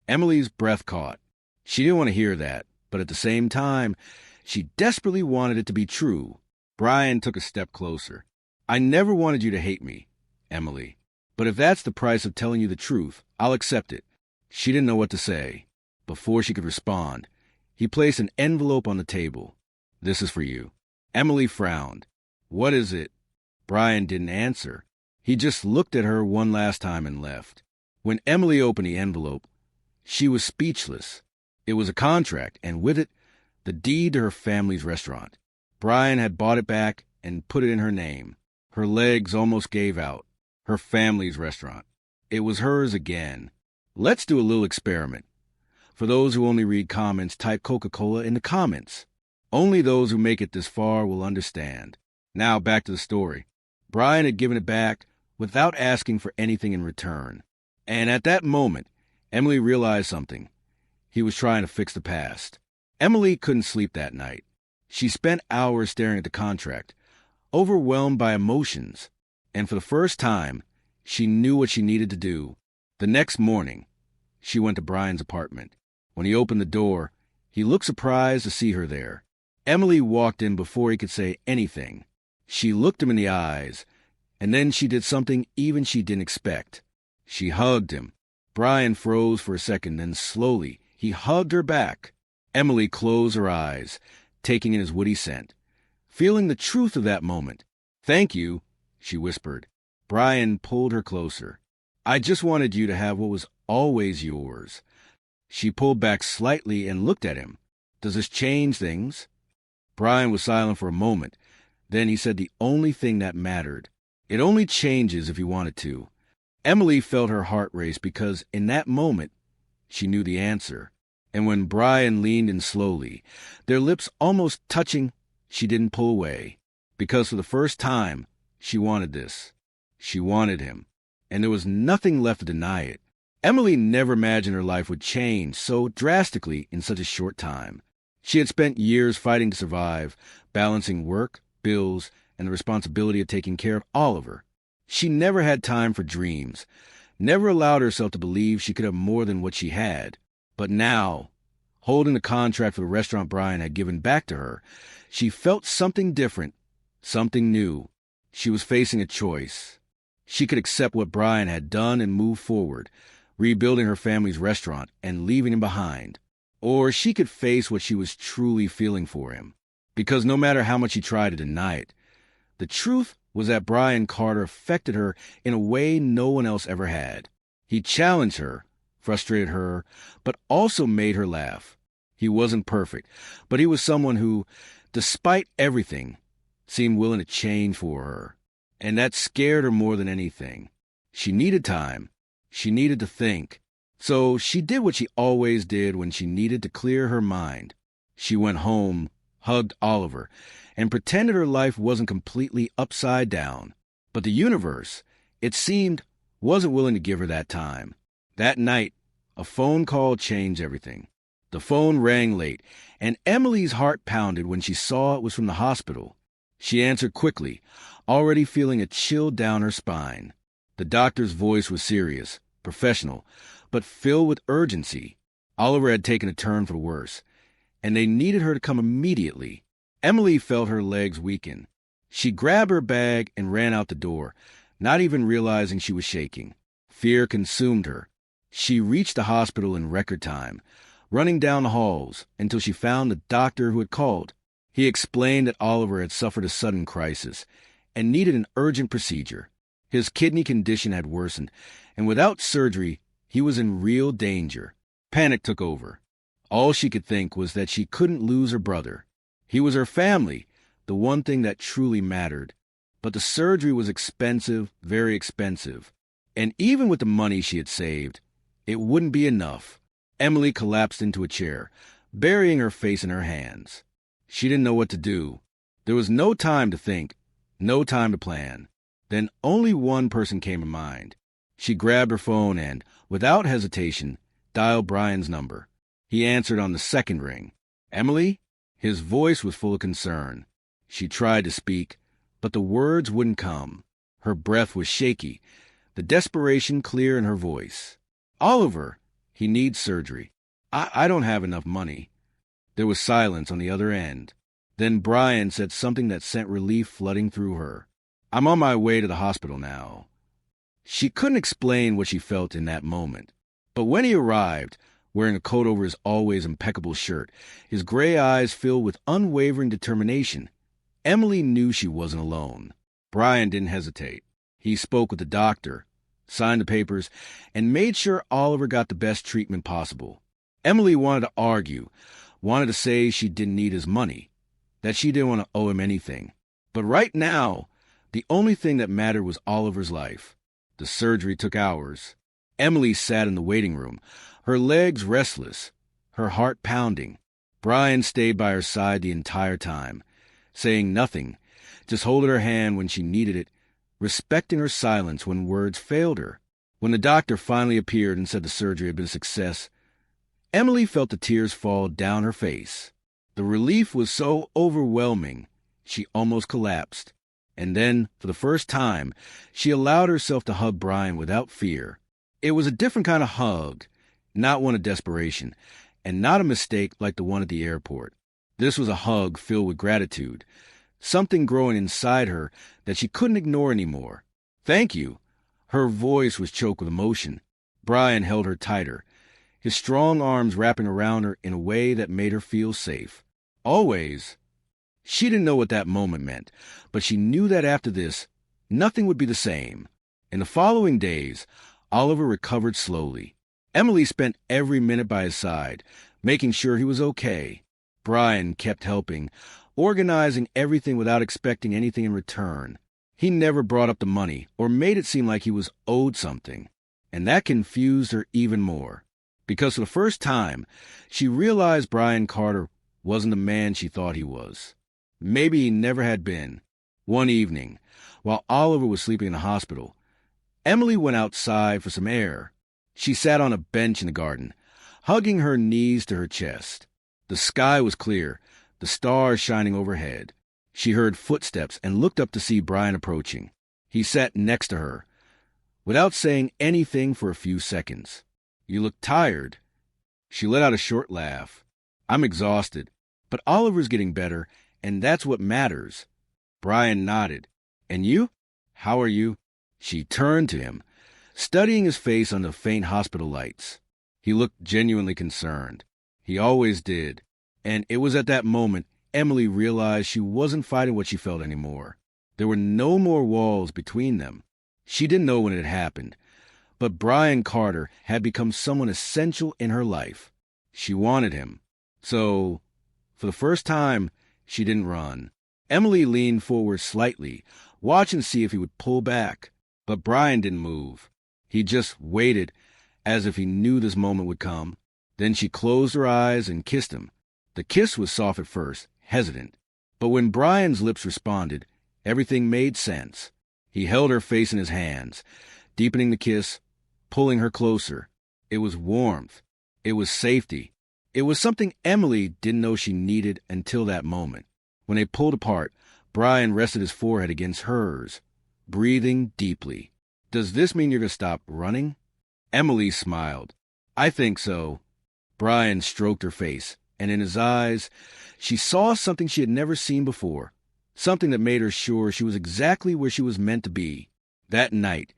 Emily's breath caught. She didn't want to hear that, but at the same time, she desperately wanted it to be true. Brian took a step closer. "I never wanted you to hate me, Emily. But if that's the price of telling you the truth, I'll accept it. She didn't know what to say. Before she could respond, he placed an envelope on the table. "This is for you." Emily frowned. "What is it?" Brian didn't answer. He just looked at her one last time and left. When Emily opened the envelope, she was speechless. It was a contract, and with it, the deed to her family's restaurant. Brian had bought it back and put it in her name. Her legs almost gave out. Her family's restaurant. It was hers again. Let's do a little experiment. For those who only read comments, type Coca-Cola in the comments. Only those who make it this far will understand. Now back to the story. Brian had given it back without asking for anything in return. And at that moment, Emily realized something. He was trying to fix the past. Emily couldn't sleep that night. She spent hours staring at the contract, overwhelmed by emotions. And for the first time, she knew what she needed to do. The next morning, she went to Brian's apartment. When he opened the door, he looked surprised to see her there. Emily walked in before he could say anything. She looked him in the eyes, and then she did something even she didn't expect. She hugged him. Brian froze for a second, then slowly, he hugged her back. Emily closed her eyes, taking in his woody scent, feeling the truth of that moment. "Thank you," she whispered. Brian pulled her closer. "I just wanted you to have what was always yours." She pulled back slightly and looked at him. "Does this change things?" Brian was silent for a moment. Then he said the only thing that mattered. "It only changes if you want it to." Emily felt her heart race because in that moment, she knew the answer. And when Brian leaned in slowly, their lips almost touching, she didn't pull away. Because for the first time, she wanted this. She wanted him. And there was nothing left to deny it. Emily never imagined her life would change so drastically in such a short time. She had spent years fighting to survive, balancing work, bills, and the responsibility of taking care of Oliver. She never had time for dreams, never allowed herself to believe she could have more than what she had. But now, holding the contract for the restaurant Brian had given back to her, she felt something different, something new. She was facing a choice. She could accept what Brian had done and move forward, rebuilding her family's restaurant and leaving him behind. Or she could face what she was truly feeling for him. Because no matter how much she tried to deny it, the truth was that Brian Carter affected her in a way no one else ever had. He challenged her, frustrated her, but also made her laugh. He wasn't perfect, but he was someone who, despite everything, seemed willing to change for her. And that scared her more than anything. She needed time. She needed to think. So she did what she always did when she needed to clear her mind. She went home, hugged Oliver, and pretended her life wasn't completely upside down. But the universe, it seemed, wasn't willing to give her that time. That night, a phone call changed everything. The phone rang late, and Emily's heart pounded when she saw it was from the hospital. She answered quickly, already feeling a chill down her spine. The doctor's voice was serious, professional, but filled with urgency. Oliver had taken a turn for the worse, and they needed her to come immediately. Emily felt her legs weaken. She grabbed her bag and ran out the door, not even realizing she was shaking. Fear consumed her. She reached the hospital in record time, running down the halls until she found the doctor who had called. He explained that Oliver had suffered a sudden crisis and needed an urgent procedure. His kidney condition had worsened, and without surgery, he was in real danger. Panic took over. All she could think was that she couldn't lose her brother. He was her family, the one thing that truly mattered. But the surgery was expensive, very expensive. And even with the money she had saved, it wouldn't be enough. Emily collapsed into a chair, burying her face in her hands. She didn't know what to do. There was no time to think, no time to plan. Then only one person came to mind. She grabbed her phone and, without hesitation, dialed Brian's number. He answered on the second ring. "Emily?" His voice was full of concern. She tried to speak, but the words wouldn't come. Her breath was shaky, the desperation clear in her voice. "Oliver, he needs surgery. I don't have enough money." There was silence on the other end. Then Brian said something that sent relief flooding through her. "I'm on my way to the hospital now." She couldn't explain what she felt in that moment. But when he arrived, wearing a coat over his always impeccable shirt, his gray eyes filled with unwavering determination, Emily knew she wasn't alone. Brian didn't hesitate. He spoke with the doctor, signed the papers, and made sure Oliver got the best treatment possible. Emily wanted to argue, wanted to say she didn't need his money, that she didn't want to owe him anything. But right now, the only thing that mattered was Oliver's life. The surgery took hours. Emily sat in the waiting room, her legs restless, her heart pounding. Brian stayed by her side the entire time, saying nothing, just holding her hand when she needed it, respecting her silence when words failed her. When the doctor finally appeared and said the surgery had been a success, Emily felt the tears fall down her face. The relief was so overwhelming, she almost collapsed. And then, for the first time, she allowed herself to hug Brian without fear. It was a different kind of hug, not one of desperation, and not a mistake like the one at the airport. This was a hug filled with gratitude, something growing inside her that she couldn't ignore anymore. "Thank you." Her voice was choked with emotion. Brian held her tighter, his strong arms wrapping around her in a way that made her feel safe. Always. She didn't know what that moment meant, but she knew that after this, nothing would be the same. In the following days, Oliver recovered slowly. Emily spent every minute by his side, making sure he was okay. Brian kept helping, organizing everything without expecting anything in return. He never brought up the money or made it seem like he was owed something. And that confused her even more. Because for the first time, she realized Brian Carter wasn't the man she thought he was. Maybe he never had been. One evening, while Oliver was sleeping in the hospital, Emily went outside for some air. She sat on a bench in the garden, hugging her knees to her chest. The sky was clear, the stars shining overhead. She heard footsteps and looked up to see Brian approaching. He sat next to her, without saying anything for a few seconds. "You look tired." She let out a short laugh. "I'm exhausted, but Oliver's getting better, and that's what matters." Brian nodded. "And you? How are you?" She turned to him, studying his face under the faint hospital lights. He looked genuinely concerned. He always did. And it was at that moment Emily realized she wasn't fighting what she felt anymore. There were no more walls between them. She didn't know when it had happened, but Brian Carter had become someone essential in her life. She wanted him. So, for the first time, she didn't run. Emily leaned forward slightly, watching to see if he would pull back. But Brian didn't move. He just waited, as if he knew this moment would come. Then she closed her eyes and kissed him. The kiss was soft at first, hesitant. But when Brian's lips responded, everything made sense. He held her face in his hands, deepening the kiss, pulling her closer. It was warmth. It was safety. It was something Emily didn't know she needed until that moment. When they pulled apart, Brian rested his forehead against hers, breathing deeply. "Does this mean you're going to stop running?" Emily smiled. "I think so." Brian stroked her face, and in his eyes, she saw something she had never seen before, something that made her sure she was exactly where she was meant to be. That night,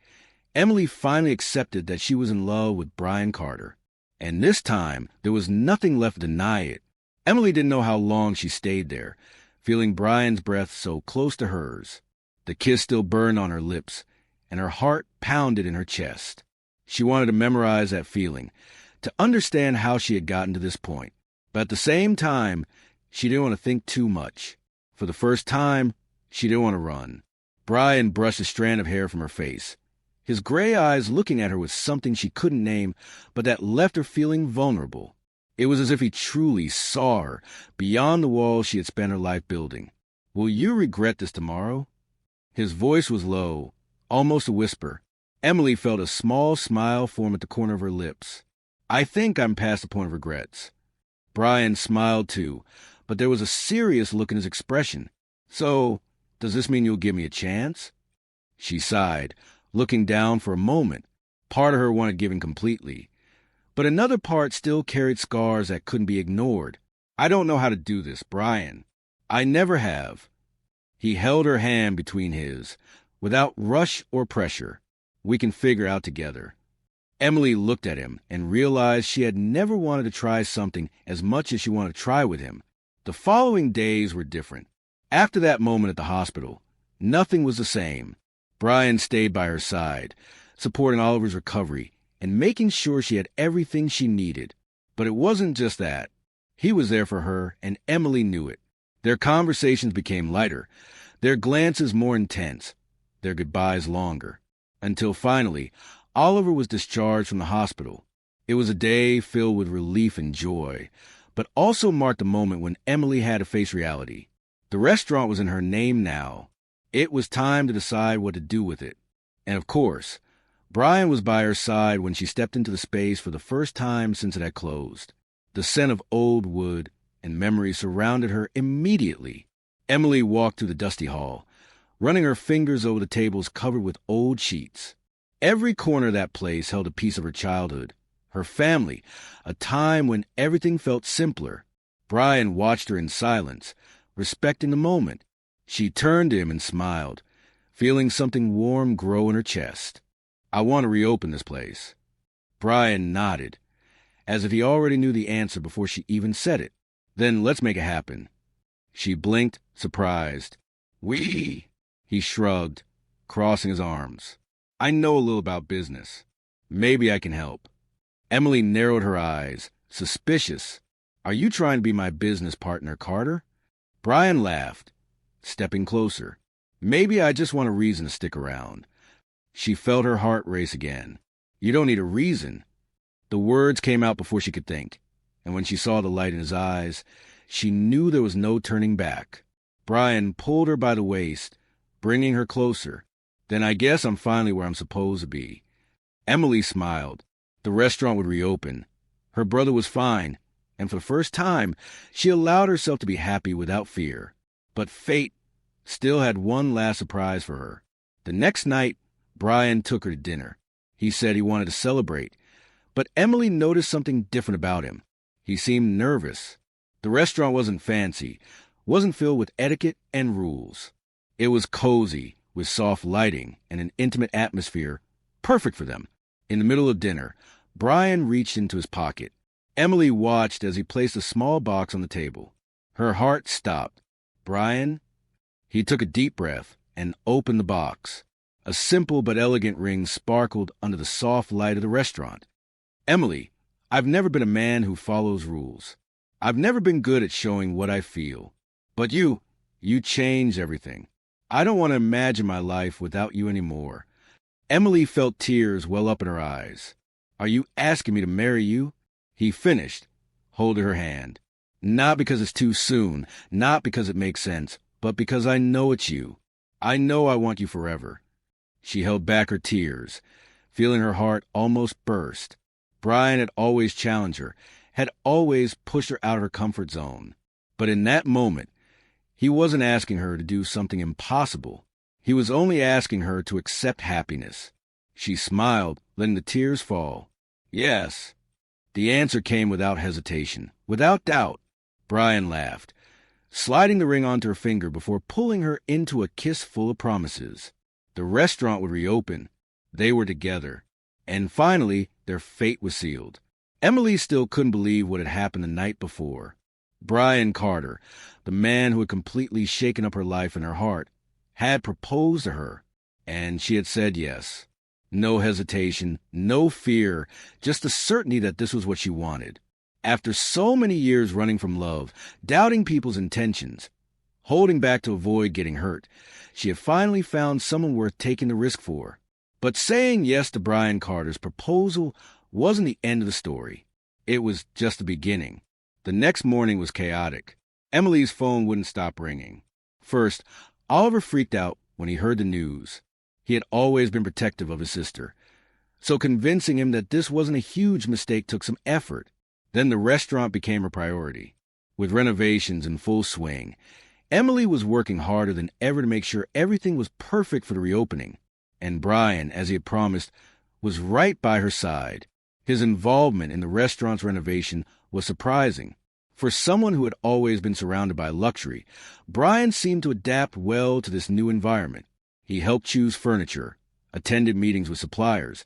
Emily finally accepted that she was in love with Brian Carter. And this time, there was nothing left to deny it. Emily didn't know how long she stayed there, feeling Brian's breath so close to hers. The kiss still burned on her lips, and her heart pounded in her chest. She wanted to memorize that feeling, to understand how she had gotten to this point. But at the same time, she didn't want to think too much. For the first time, she didn't want to run. Brian brushed a strand of hair from her face, his gray eyes looking at her with something she couldn't name, but that left her feeling vulnerable. It was as if he truly saw her, beyond the walls she had spent her life building. "Will you regret this tomorrow?" His voice was low, almost a whisper. Emily felt a small smile form at the corner of her lips. "I think I'm past the point of regrets." Brian smiled too, but there was a serious look in his expression. "So, does this mean you'll give me a chance?" She sighed, looking down for a moment. Part of her wanted giving completely, but another part still carried scars that couldn't be ignored. "I don't know how to do this, Brian. I never have." He held her hand between his, without rush or pressure. "We can figure out together." Emily looked at him and realized she had never wanted to try something as much as she wanted to try with him. The following days were different. After that moment at the hospital, nothing was the same. Brian stayed by her side, supporting Oliver's recovery and making sure she had everything she needed. But it wasn't just that. He was there for her, and Emily knew it. Their conversations became lighter, their glances more intense, their goodbyes longer, until finally, Oliver was discharged from the hospital. It was a day filled with relief and joy, but also marked the moment when Emily had to face reality. The restaurant was in her name now. It was time to decide what to do with it. And of course, Brian was by her side when she stepped into the space for the first time since it had closed. The scent of old wood and memories surrounded her immediately. Emily walked through the dusty hall, running her fingers over the tables covered with old sheets. Every corner of that place held a piece of her childhood, her family, a time when everything felt simpler. Brian watched her in silence, respecting the moment. She turned to him and smiled, feeling something warm grow in her chest. "I want to reopen this place." Brian nodded, as if he already knew the answer before she even said it. "Then let's make it happen." She blinked, surprised. "We?" He shrugged, crossing his arms. "I know a little about business. Maybe I can help." Emily narrowed her eyes, suspicious. "Are you trying to be my business partner, Carter?" Brian laughed, stepping closer. "Maybe I just want a reason to stick around." She felt her heart race again. "You don't need a reason." The words came out before she could think, and when she saw the light in his eyes, she knew there was no turning back. Brian pulled her by the waist, bringing her closer. "Then I guess I'm finally where I'm supposed to be." Emily smiled. The restaurant would reopen. Her brother was fine, and for the first time, she allowed herself to be happy without fear. But fate still had one last surprise for her. The next night, Brian took her to dinner. He said he wanted to celebrate, but Emily noticed something different about him. He seemed nervous. The restaurant wasn't fancy, wasn't filled with etiquette and rules. It was cozy, with soft lighting and an intimate atmosphere, perfect for them. In the middle of dinner, Brian reached into his pocket. Emily watched as he placed a small box on the table. Her heart stopped. "Brian?" He took a deep breath and opened the box. A simple but elegant ring sparkled under the soft light of the restaurant. "Emily, I've never been a man who follows rules. I've never been good at showing what I feel. But you changed everything. I don't want to imagine my life without you anymore." Emily felt tears well up in her eyes. "Are you asking me to marry you?" He finished, holding her hand. "Not because it's too soon, not because it makes sense, but because I know it's you. I know I want you forever." She held back her tears, feeling her heart almost burst. Brian had always challenged her, had always pushed her out of her comfort zone. But in that moment, he wasn't asking her to do something impossible. He was only asking her to accept happiness. She smiled, letting the tears fall. "Yes." The answer came without hesitation, without doubt. Brian laughed, sliding the ring onto her finger before pulling her into a kiss full of promises. The restaurant would reopen. They were together. And finally, their fate was sealed. Emily still couldn't believe what had happened the night before. Brian Carter, the man who had completely shaken up her life and her heart, had proposed to her, and she had said yes. No hesitation, no fear, just the certainty that this was what she wanted. After so many years running from love, doubting people's intentions, holding back to avoid getting hurt, she had finally found someone worth taking the risk for. But saying yes to Brian Carter's proposal wasn't the end of the story. It was just the beginning. The next morning was chaotic. Emily's phone wouldn't stop ringing. First, Oliver freaked out when he heard the news. He had always been protective of his sister, so convincing him that this wasn't a huge mistake took some effort. Then the restaurant became a priority. With renovations in full swing, Emily was working harder than ever to make sure everything was perfect for the reopening. And Brian, as he had promised, was right by her side. His involvement in the restaurant's renovation was surprising. For someone who had always been surrounded by luxury, Brian seemed to adapt well to this new environment. He helped choose furniture, attended meetings with suppliers,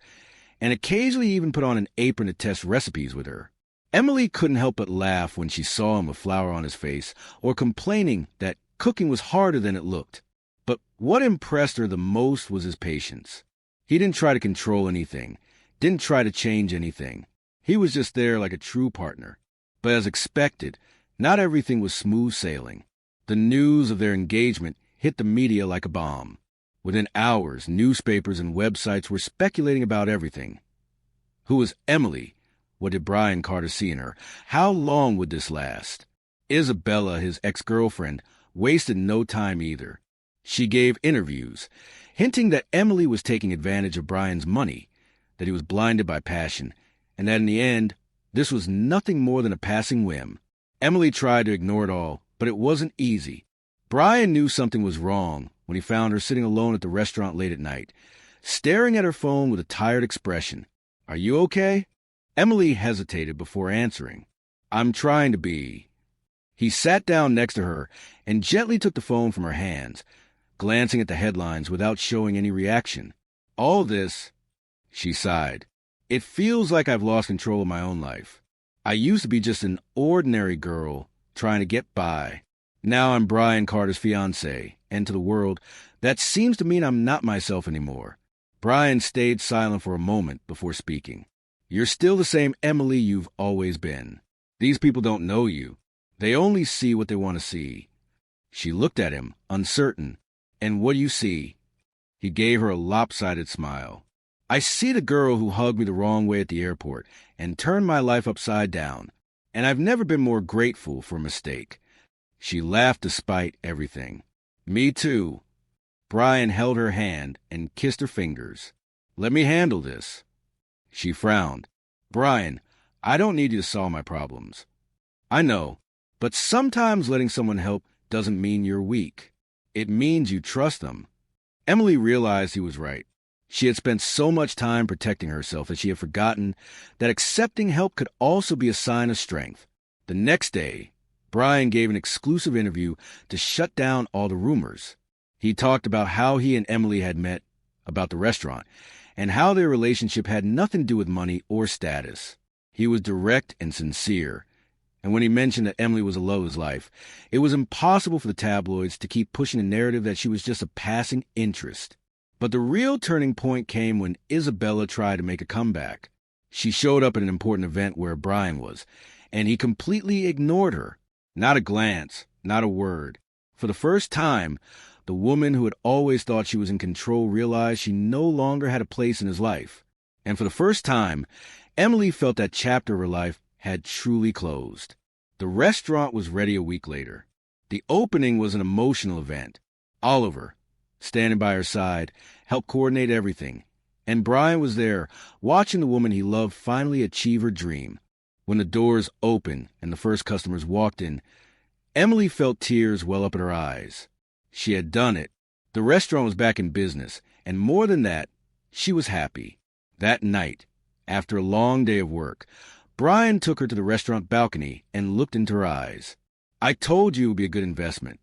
and occasionally even put on an apron to test recipes with her. Emily couldn't help but laugh when she saw him with flour on his face or complaining that cooking was harder than it looked. But what impressed her the most was his patience. He didn't try to control anything, didn't try to change anything. He was just there like a true partner. But as expected, not everything was smooth sailing. The news of their engagement hit the media like a bomb. Within hours, newspapers and websites were speculating about everything. Who was Emily? What did Brian Carter see in her? How long would this last? Isabella, his ex-girlfriend, wasted no time either. She gave interviews, hinting that Emily was taking advantage of Brian's money, that he was blinded by passion, and that in the end, this was nothing more than a passing whim. Emily tried to ignore it all, but it wasn't easy. Brian knew something was wrong when he found her sitting alone at the restaurant late at night, staring at her phone with a tired expression. "Are you okay?" Emily hesitated before answering. "I'm trying to be." He sat down next to her and gently took the phone from her hands, glancing at the headlines without showing any reaction. "All this," she sighed, "it feels like I've lost control of my own life. I used to be just an ordinary girl trying to get by. Now I'm Brian Carter's fiancée, and to the world, that seems to mean I'm not myself anymore." Brian stayed silent for a moment before speaking. "You're still the same Emily you've always been. These people don't know you. They only see what they want to see." She looked at him, uncertain. "And what do you see?" He gave her a lopsided smile. "I see the girl who hugged me the wrong way at the airport and turned my life upside down, and I've never been more grateful for a mistake." She laughed despite everything. "Me too." Brian held her hand and kissed her fingers. "Let me handle this." She frowned. "Brian, I don't need you to solve my problems." "I know, but sometimes letting someone help doesn't mean you're weak. It means you trust them." Emily realized he was right. She had spent so much time protecting herself that she had forgotten that accepting help could also be a sign of strength. The next day, Brian gave an exclusive interview to shut down all the rumors. He talked about how he and Emily had met, about the restaurant, and how their relationship had nothing to do with money or status. He was direct and sincere, and when he mentioned that Emily was the love of his life, it was impossible for the tabloids to keep pushing the narrative that she was just a passing interest. But the real turning point came when Isabella tried to make a comeback. She showed up at an important event where Brian was, and he completely ignored her. Not a glance, not a word. For the first time, the woman who had always thought she was in control realized she no longer had a place in his life. And for the first time, Emily felt that chapter of her life had truly closed. The restaurant was ready a week later. The opening was an emotional event. Oliver, standing by her side, helped coordinate everything. And Brian was there, watching the woman he loved finally achieve her dream. When the doors opened and the first customers walked in, Emily felt tears well up in her eyes. She had done it. The restaurant was back in business, and more than that, she was happy. That night, after a long day of work, Brian took her to the restaurant balcony and looked into her eyes. "I told you it would be a good investment."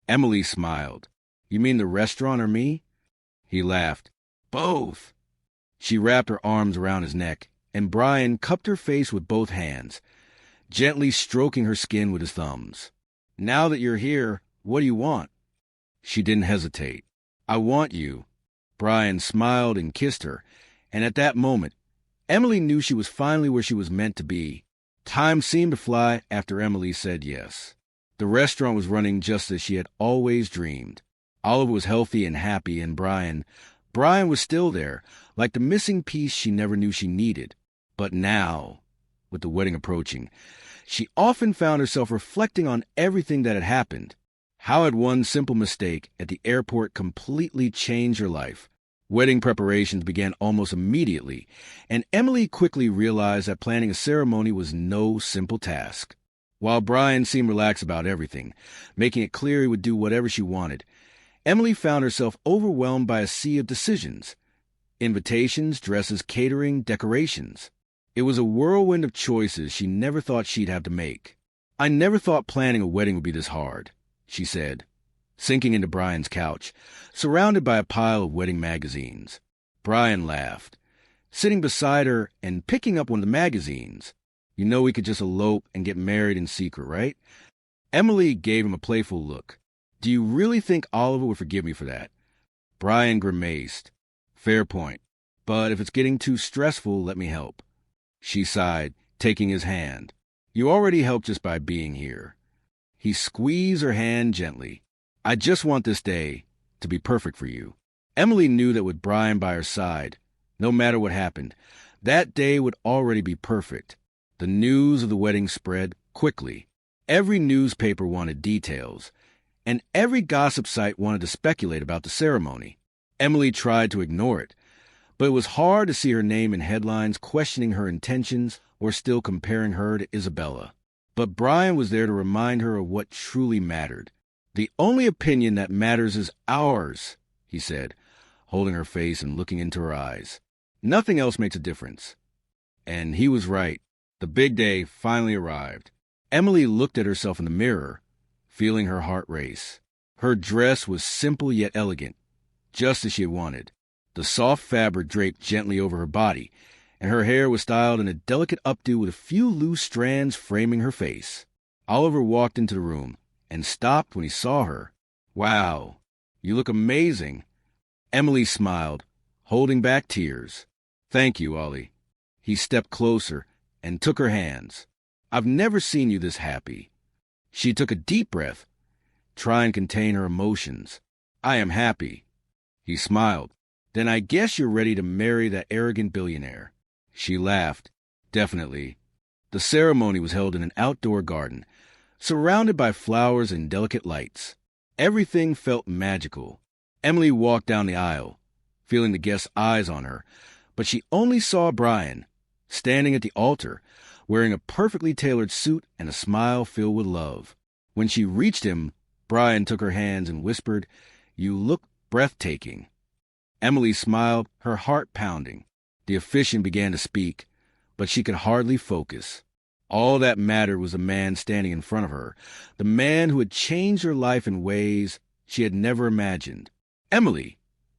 Emily smiled. "You mean the restaurant or me?" He laughed. "Both." She wrapped her arms around his neck, and Brian cupped her face with both hands, gently stroking her skin with his thumbs. "Now that you're here, what do you want?" She didn't hesitate. "I want you." Brian smiled and kissed her, and at that moment, Emily knew she was finally where she was meant to be. Time seemed to fly after Emily said yes. The restaurant was running just as she had always dreamed. Oliver was healthy and happy, and Brian was still there, like the missing piece she never knew she needed. But now, with the wedding approaching, she often found herself reflecting on everything that had happened. How had one simple mistake at the airport completely changed her life? Wedding preparations began almost immediately, and Emily quickly realized that planning a ceremony was no simple task. While Brian seemed relaxed about everything, making it clear he would do whatever she wanted, Emily found herself overwhelmed by a sea of decisions. Invitations, dresses, catering, decorations. It was a whirlwind of choices she never thought she'd have to make. "I never thought planning a wedding would be this hard," she said, sinking into Brian's couch, surrounded by a pile of wedding magazines. Brian laughed. sitting beside her and picking up one of the magazines. You know we could just elope and get married in secret, right? Emily gave him a playful look. Do you really think Oliver would forgive me for that? Brian grimaced. Fair point. But if it's getting too stressful, let me help. She sighed, taking his hand. You already helped just by being here. He squeezed her hand gently. I just want this day to be perfect for you. Emily knew that with Brian by her side, no matter what happened, that day would already be perfect. The news of the wedding spread quickly. Every newspaper wanted details, and every gossip site wanted to speculate about the ceremony. Emily tried to ignore it, but it was hard to see her name in headlines questioning her intentions or still comparing her to Isabella. But Brian was there to remind her of what truly mattered. The only opinion that matters is ours, he said, holding her face and looking into her eyes. Nothing else makes a difference. And he was right. The big day finally arrived. Emily looked at herself in the mirror, feeling her heart race. Her dress was simple yet elegant, just as she had wanted. The soft fabric draped gently over her body, and her hair was styled in a delicate updo with a few loose strands framing her face. Oliver walked into the room and stopped when he saw her. Wow, you look amazing. Emily smiled, holding back tears. Thank you, Ollie. He stepped closer and took her hands. I've never seen you this happy. She took a deep breath, trying to contain her emotions. I am happy. He smiled. Then I guess you're ready to marry that arrogant billionaire. She laughed. Definitely. The ceremony was held in an outdoor garden, surrounded by flowers and delicate lights. Everything felt magical. Emily walked down the aisle, feeling the guests' eyes on her, but she only saw Brian, standing at the altar, wearing a perfectly tailored suit and a smile filled with love. When she reached him, Brian took her hands and whispered, You look breathtaking. Emily smiled, her heart pounding. The officiant began to speak, but she could hardly focus. All that mattered was the man standing in front of her, the man who had changed her life in ways she had never imagined. Emily,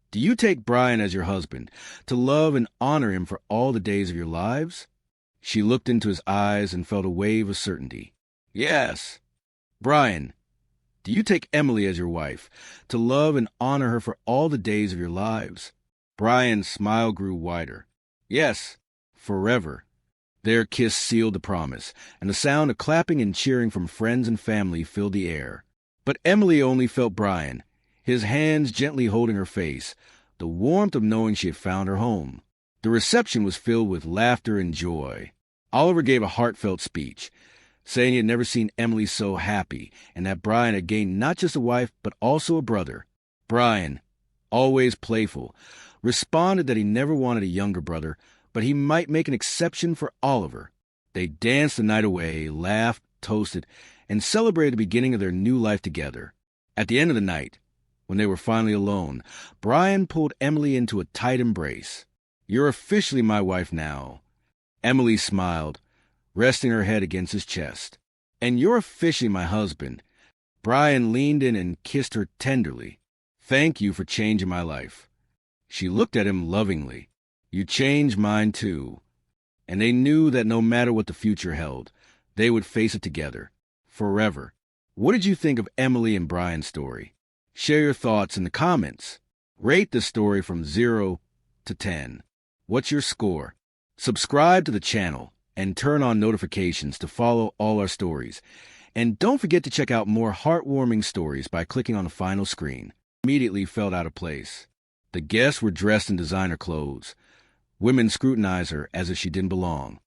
do you take Brian as your husband, to love and honor him for all the days of your lives? She looked into his eyes and felt a wave of certainty. Yes. Brian, do you take Emily as your wife, to love and honor her for all the days of your lives? Brian's smile grew wider. Yes, forever. Their kiss sealed the promise, and the sound of clapping and cheering from friends and family filled the air. But Emily only felt Brian, his hands gently holding her face, the warmth of knowing she had found her home. The reception was filled with laughter and joy. Oliver gave a heartfelt speech, saying he had never seen Emily so happy, and that Brian had gained not just a wife, but also a brother. Brian, always playful, responded that he never wanted a younger brother, but he might make an exception for Oliver. They danced the night away, laughed, toasted, and celebrated the beginning of their new life together. At the end of the night, when they were finally alone, Brian pulled Emily into a tight embrace. You're officially my wife now. Emily smiled, resting her head against his chest. And you're officially my husband. Brian leaned in and kissed her tenderly. Thank you for changing my life. She looked at him lovingly. You changed mine too. And they knew that no matter what the future held, they would face it together, forever. What did you think of Emily and Brian's story? Share your thoughts in the comments. Rate the story from 0 to 10. What's your score? Subscribe to the channel and turn on notifications to follow all our stories. And don't forget to check out more heartwarming stories by clicking on the final screen. Immediately felt out of place. The guests were dressed in designer clothes. Women scrutinized her as if she didn't belong.